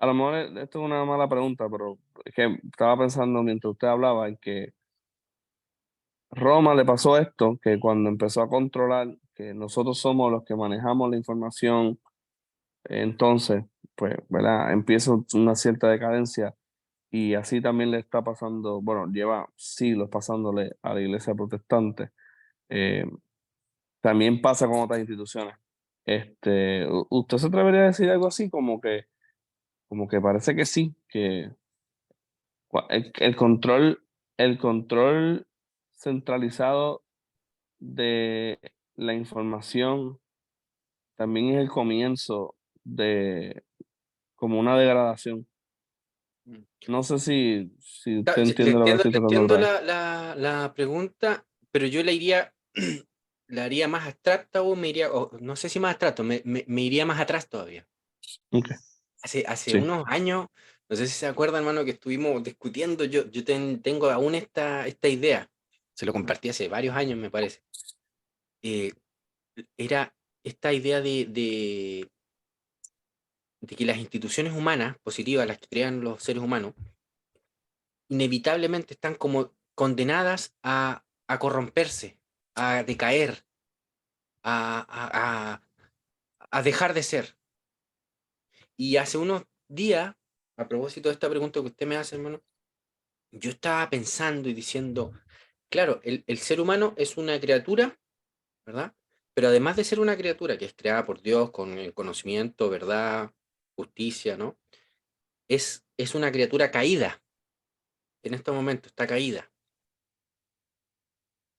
Speaker 2: a lo mejor esto es una mala pregunta, pero es que estaba pensando mientras usted hablaba en que Roma le pasó esto, que cuando empezó a controlar que nosotros somos los que manejamos la información, entonces, pues, ¿verdad? Empieza una cierta decadencia y así también le está pasando, bueno, lleva siglos pasándole a la iglesia protestante. Eh, También pasa con otras instituciones. ¿Usted se atrevería a decir algo así como que parece que sí, que el control centralizado de la información también es el comienzo de como una degradación?
Speaker 1: Mm.
Speaker 2: No sé si
Speaker 1: Claro,
Speaker 2: usted entiende lo que estoy
Speaker 1: le
Speaker 2: tratando de
Speaker 1: entiendo
Speaker 2: traer.
Speaker 1: la pregunta, pero yo la iría, la haría más abstracta o me iría, o no sé si más abstracto, me iría más atrás todavía.
Speaker 2: Ok,
Speaker 1: Hace
Speaker 2: sí.
Speaker 1: unos años, no sé si se acuerdan, hermano, que estuvimos discutiendo, tengo aún esta idea, se lo compartí hace varios años, me parece. eh, Era esta idea de que las instituciones humanas, positivas, las que crean los seres humanos, inevitablemente están como condenadas a corromperse, a decaer, a, a, a dejar de ser. Y hace unos días, a propósito de esta pregunta que usted me hace, hermano, yo estaba pensando y diciendo, claro, el ser humano es una criatura, ¿verdad? Pero además de ser una criatura que es creada por Dios con el conocimiento, verdad, justicia, ¿no? Es una criatura caída. En este momento está caída.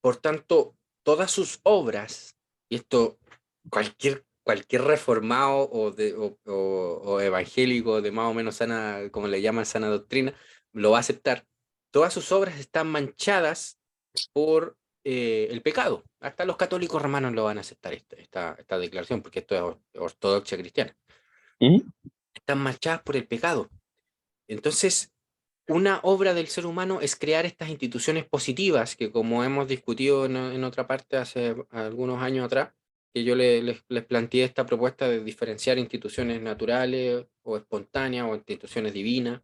Speaker 1: Por tanto, todas sus obras, y esto cualquier reformado o evangélico de más o menos sana, como le llaman sana doctrina, lo va a aceptar. Todas sus obras están manchadas por el pecado. Hasta los católicos romanos lo van a aceptar esta declaración, porque esto es ortodoxia cristiana.
Speaker 2: Ujú.
Speaker 1: Están manchadas por el pecado. Entonces, una obra del ser humano es crear estas instituciones positivas que, como hemos discutido en otra parte hace algunos años atrás, que yo les planteé esta propuesta de diferenciar instituciones naturales o espontáneas o instituciones divinas,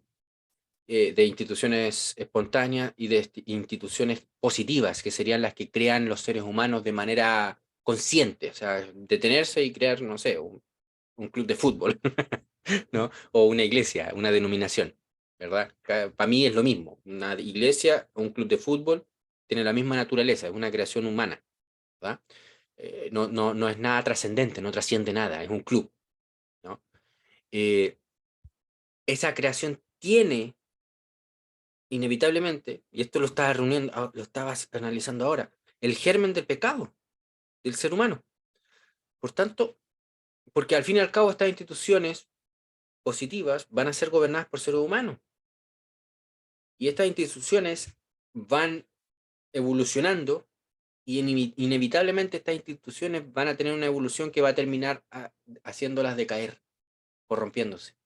Speaker 1: de instituciones espontáneas y de instituciones positivas, que serían las que crean los seres humanos de manera consciente, o sea, detenerse y crear, no sé, un club de fútbol, ¿no? O una iglesia, una denominación, ¿verdad? Para mí es lo mismo. Una iglesia o un club de fútbol tiene la misma naturaleza, es una creación humana, ¿verdad? No es nada trascendente, no trasciende nada, es un club, ¿no? Eh, Esa creación tiene, inevitablemente, y esto lo estaba reuniendo, lo estaba analizando ahora, el germen del pecado del ser humano. Por tanto, porque al fin y al cabo estas instituciones positivas van a ser gobernadas por seres humanos. Y estas instituciones van evolucionando y inevitablemente estas instituciones van a tener una evolución que va a terminar haciéndolas decaer, corrompiéndose.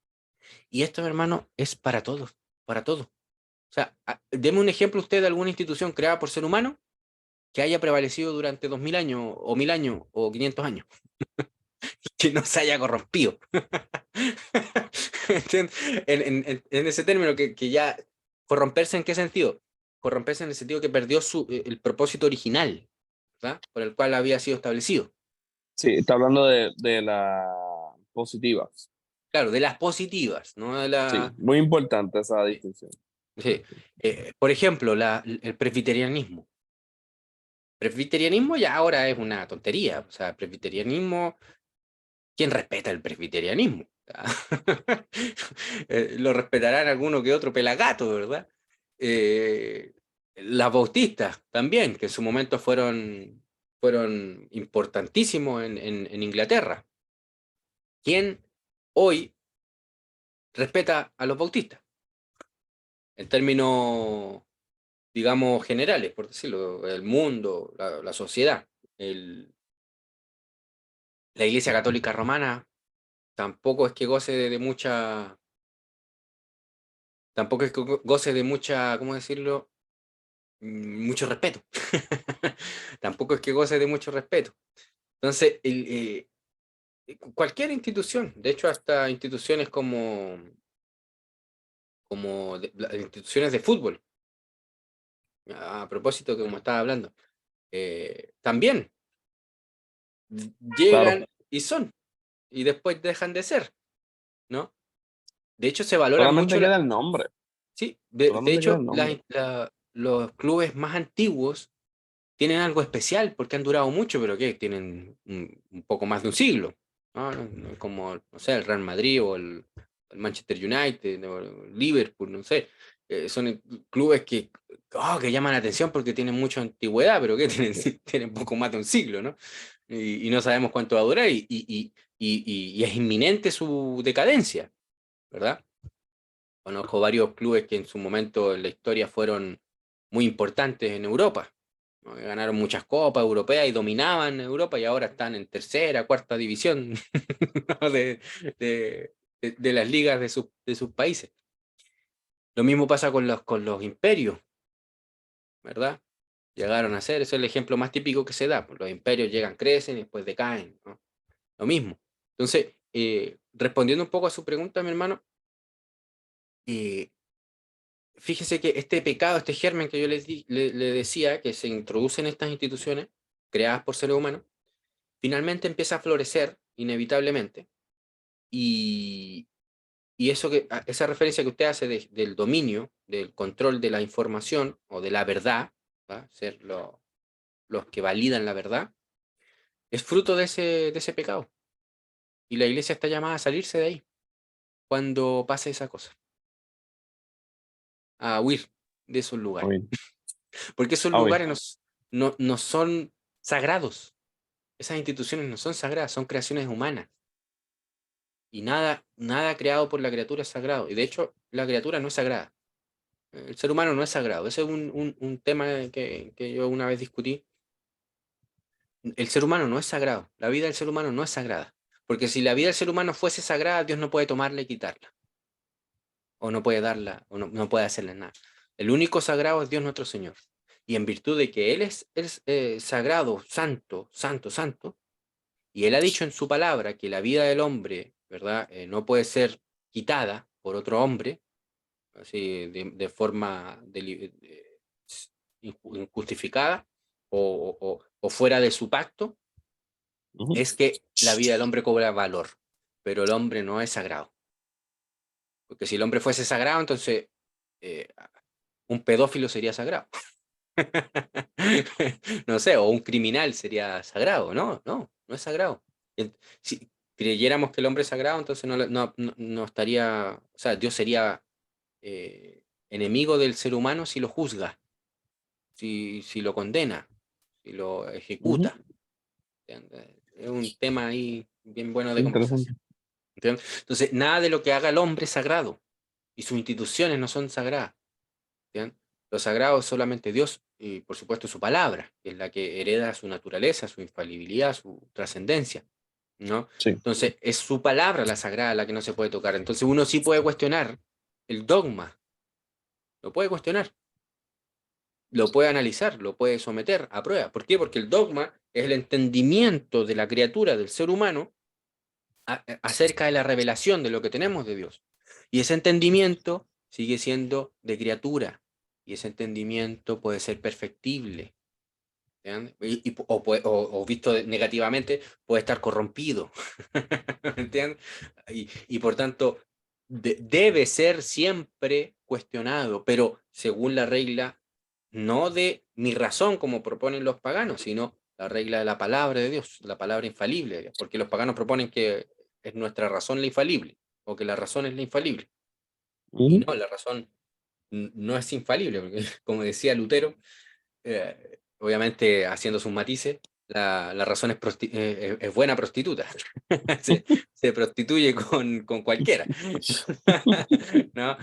Speaker 1: Y esto, mi hermano, es para todos, para todo. O sea, deme un ejemplo usted de alguna institución creada por ser humano que haya prevalecido durante 2000 años, o 1000 años, o 500 años, que no se haya corrompido. En ese término, que ya, corromperse en qué sentido? Corromperse en el sentido que perdió el propósito original, ¿verdad? Por el cual había sido establecido.
Speaker 2: Sí, está hablando de la positiva.
Speaker 1: Claro, de las positivas, ¿no? De
Speaker 2: Sí,
Speaker 1: la,
Speaker 2: muy importante esa
Speaker 1: sí,
Speaker 2: distinción.
Speaker 1: sí. Por ejemplo, el presbiterianismo. Presbiterianismo ya ahora es una tontería. O sea, presbiterianismo, ¿quién respeta el presbiterianismo? Lo respetarán alguno que otro pelagato, ¿verdad? Eh, las bautistas también, que en su momento fueron importantísimos en Inglaterra. ¿Quién hoy respeta a los bautistas? En términos, digamos, generales, por decirlo, el mundo, la sociedad. La Iglesia Católica Romana tampoco es que goce de mucha, tampoco es que goce de mucha, ¿cómo decirlo? Mucho respeto. Tampoco es que goce de mucho respeto. Entonces, cualquier institución, de hecho, hasta instituciones como como las instituciones de fútbol, a propósito que como estaba hablando, también
Speaker 2: Claro,
Speaker 1: llegan y son, y después dejan de ser, ¿no? De hecho, se valora
Speaker 2: solamente
Speaker 1: mucho
Speaker 2: queda el nombre,
Speaker 1: sí, de
Speaker 2: solamente queda el
Speaker 1: hecho,
Speaker 2: nombre.
Speaker 1: los clubes más antiguos tienen algo especial porque han durado mucho, pero ¿qué? Tienen un poco más de un siglo, ¿no? No es como, no sé, el Real Madrid o el Manchester United o el Liverpool, no sé. Son clubes que llaman la atención porque tienen mucha antigüedad, pero que tienen, tienen poco más de un siglo, ¿no? Y no sabemos cuánto va a durar y es inminente su decadencia, ¿verdad? Conozco varios clubes que en su momento en la historia fueron muy importantes en Europa, ¿no? Ganaron muchas copas europeas y dominaban Europa y ahora están en tercera, cuarta división ¿no? de las ligas de sus países. Lo mismo pasa con los imperios, ¿verdad? Llegaron a ser, eso es el ejemplo más típico que se da, pues los imperios llegan, crecen y después decaen, ¿no? Lo mismo. Entonces, respondiendo un poco a su pregunta, mi hermano, eh, fíjese que este pecado, este germen que yo le decía, que se introduce en estas instituciones creadas por seres humanos, finalmente empieza a florecer inevitablemente y, y eso esa referencia que usted hace del dominio, del control de la información o de la verdad, ¿va? Ser los que validan la verdad, es fruto de ese pecado. Y la iglesia está llamada a salirse de ahí cuando pase esa cosa, a huir de esos
Speaker 2: A
Speaker 1: lugares.
Speaker 2: ver,
Speaker 1: Porque esos
Speaker 2: a ver.
Speaker 1: lugares no son sagrados. Esas instituciones no son sagradas, son creaciones humanas. Y nada creado por la criatura es sagrado. Y de hecho, la criatura no es sagrada. El ser humano no es sagrado. Ese es un tema que yo una vez discutí. El ser humano no es sagrado. La vida del ser humano no es sagrada. Porque si la vida del ser humano fuese sagrada, Dios no puede tomarla y quitarla. O no puede darla, o no puede hacerle nada. El único sagrado es Dios nuestro Señor. Y en virtud de que Él es sagrado, santo, santo, santo, y Él ha dicho en su palabra que la vida del hombre, ¿verdad? No puede ser quitada por otro hombre, así de forma injustificada o fuera de su pacto,
Speaker 2: Ujú.
Speaker 1: es que la vida del hombre cobra valor, pero el hombre no es sagrado. Porque si el hombre fuese sagrado, entonces eh, un pedófilo sería sagrado. No sé, o un criminal sería sagrado. No es sagrado. Si creyéramos que el hombre es sagrado, entonces no estaría, o sea, Dios sería enemigo del ser humano si lo juzga, si lo condena, si lo
Speaker 2: Ujú.
Speaker 1: ejecuta. ¿Entiendes? Es un tema ahí bien bueno de
Speaker 2: Interesante.
Speaker 1: conversación. ¿Entiendes? Entonces, nada de lo que haga el hombre es sagrado y sus instituciones no son sagradas. ¿Bien? Lo sagrado es solamente Dios y, por supuesto, su palabra, que es la que hereda su naturaleza, su infalibilidad, su trascendencia, ¿no?
Speaker 2: Sí.
Speaker 1: Entonces, es su palabra la sagrada la que no se puede tocar. Entonces, uno sí puede cuestionar el dogma, lo puede cuestionar, lo puede analizar, lo puede someter a prueba. ¿Por qué? Porque el dogma es el entendimiento de la criatura, del ser humano, acerca de la revelación de lo que tenemos de Dios. Y ese entendimiento sigue siendo de criatura. Y ese entendimiento puede ser perfectible. O visto negativamente, puede estar corrompido. ¿Entiendes? Y por tanto, debe ser siempre cuestionado, pero según la regla, no de mi razón, como proponen los paganos, sino la regla de la palabra de Dios, la palabra infalible de Dios, porque los paganos proponen que es nuestra razón la infalible, o que la razón es la infalible. Y
Speaker 2: Ujú.
Speaker 1: no, la razón no es infalible, porque como decía Lutero, obviamente haciendo sus matices, la razón es buena prostituta. se, se prostituye con cualquiera. ¿No?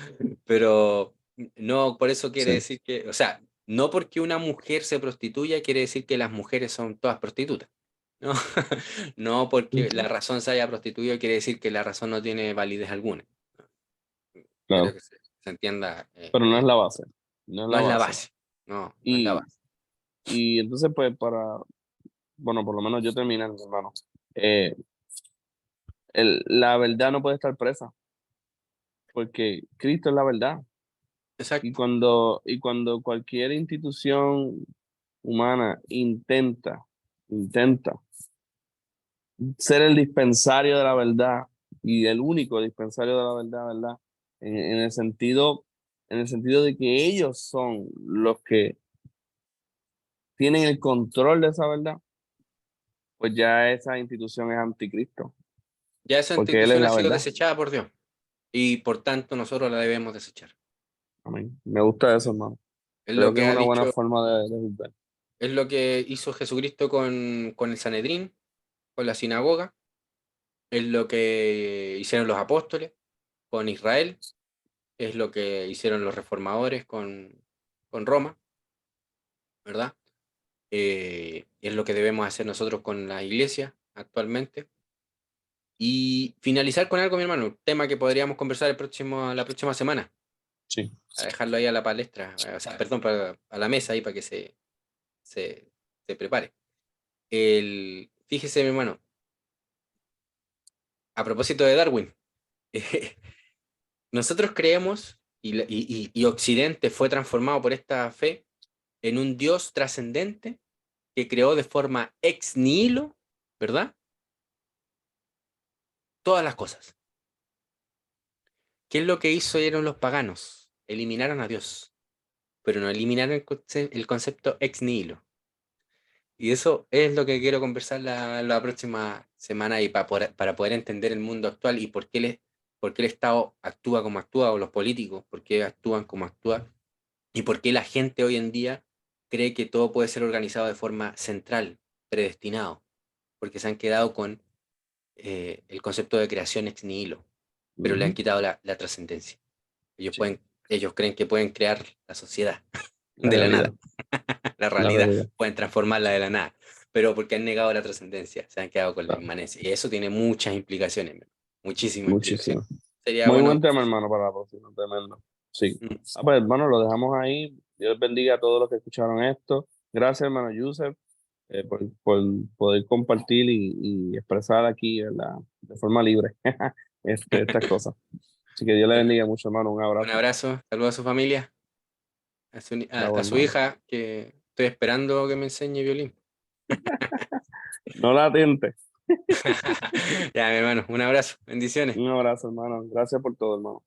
Speaker 1: Pero no por eso quiere
Speaker 2: Sí.
Speaker 1: decir que, o sea, no porque una mujer se prostituya quiere decir que las mujeres son todas prostitutas. ¿No? No porque
Speaker 2: Ujú.
Speaker 1: la razón se haya prostituido quiere decir que la razón no tiene validez alguna. Quiero
Speaker 2: Claro.
Speaker 1: que se entienda.
Speaker 2: Pero no es la base. No es
Speaker 1: No
Speaker 2: la
Speaker 1: es la
Speaker 2: base.
Speaker 1: base. No es la
Speaker 2: Y,
Speaker 1: base.
Speaker 2: y entonces, pues, bueno, por lo menos yo terminé, hermano. La verdad no puede estar presa. porque Cristo es la verdad.
Speaker 1: Exacto.
Speaker 2: Y cuando cualquier institución humana intenta ser el dispensario de la verdad y el único dispensario de la verdad, ¿verdad? En en el sentido de que ellos son los que tienen el control de esa verdad, pues ya esa institución es anticristo,
Speaker 1: Ya esa
Speaker 2: porque Él es
Speaker 1: institución ha
Speaker 2: la
Speaker 1: sido
Speaker 2: verdad.
Speaker 1: desechada por Dios y por tanto nosotros la debemos desechar.
Speaker 2: Amén. Me gusta eso, hermano.
Speaker 1: Es
Speaker 2: Creo
Speaker 1: lo
Speaker 2: que es
Speaker 1: que ha
Speaker 2: una buena
Speaker 1: dicho,
Speaker 2: forma de juzgar.
Speaker 1: es lo que hizo Jesucristo con el Sanedrín, con la sinagoga, es lo que hicieron los apóstoles con Israel, es lo que hicieron los reformadores con Roma, ¿verdad? Es lo que debemos hacer nosotros con la iglesia actualmente. Y finalizar con algo, mi hermano, un tema que podríamos conversar la próxima semana,
Speaker 2: Sí,
Speaker 1: a dejarlo ahí a la palestra, o sea, perdón, a la mesa ahí para que se, se prepare. Fíjese, mi hermano, a propósito de Darwin, nosotros creemos, y Occidente fue transformado por esta fe, en un Dios trascendente que creó de forma ex nihilo, ¿verdad? Todas las cosas. ¿Qué es lo que hicieron los paganos? Eliminaron a Dios, pero no eliminaron el concepto ex nihilo. Y eso es lo que quiero conversar la próxima semana y para poder entender el mundo actual y por qué el Estado actúa como actúa o los políticos, por qué actúan como actúan y por qué la gente hoy en día cree que todo puede ser organizado de forma central, predestinado, porque se han quedado con el concepto de creación ex nihilo, pero le han
Speaker 2: ujú,
Speaker 1: quitado la trascendencia.
Speaker 2: sí,
Speaker 1: Ellos creen que pueden crear la sociedad
Speaker 2: la
Speaker 1: de la nada,
Speaker 2: realidad,
Speaker 1: la
Speaker 2: la
Speaker 1: realidad,
Speaker 2: realidad,
Speaker 1: pueden transformarla de la nada, pero porque han negado la trascendencia, se han quedado con la
Speaker 2: claro,
Speaker 1: inmanencia. Y eso tiene muchas implicaciones, muchísimas
Speaker 2: muchísimo.
Speaker 1: implicaciones. Sería
Speaker 2: Muy
Speaker 1: bueno.
Speaker 2: buen tema, hermano, para la próxima, tremendo. Sí.
Speaker 1: Mm,
Speaker 2: Ah, pues, hermano, lo dejamos ahí. Dios bendiga a todos los que escucharon esto. Gracias, hermano Yusef, por poder compartir y expresar aquí, ¿verdad? De forma libre estas cosas. Así que Dios le
Speaker 1: Bueno,
Speaker 2: bendiga mucho, hermano. Un
Speaker 1: un
Speaker 2: abrazo.
Speaker 1: abrazo, saludos a su familia,
Speaker 2: Chao,
Speaker 1: a su
Speaker 2: hermano.
Speaker 1: hija, que estoy esperando que me enseñe violín.
Speaker 2: No la atente.
Speaker 1: Ya, mi hermano, un abrazo, bendiciones.
Speaker 2: Un abrazo, hermano. Gracias por todo, hermano.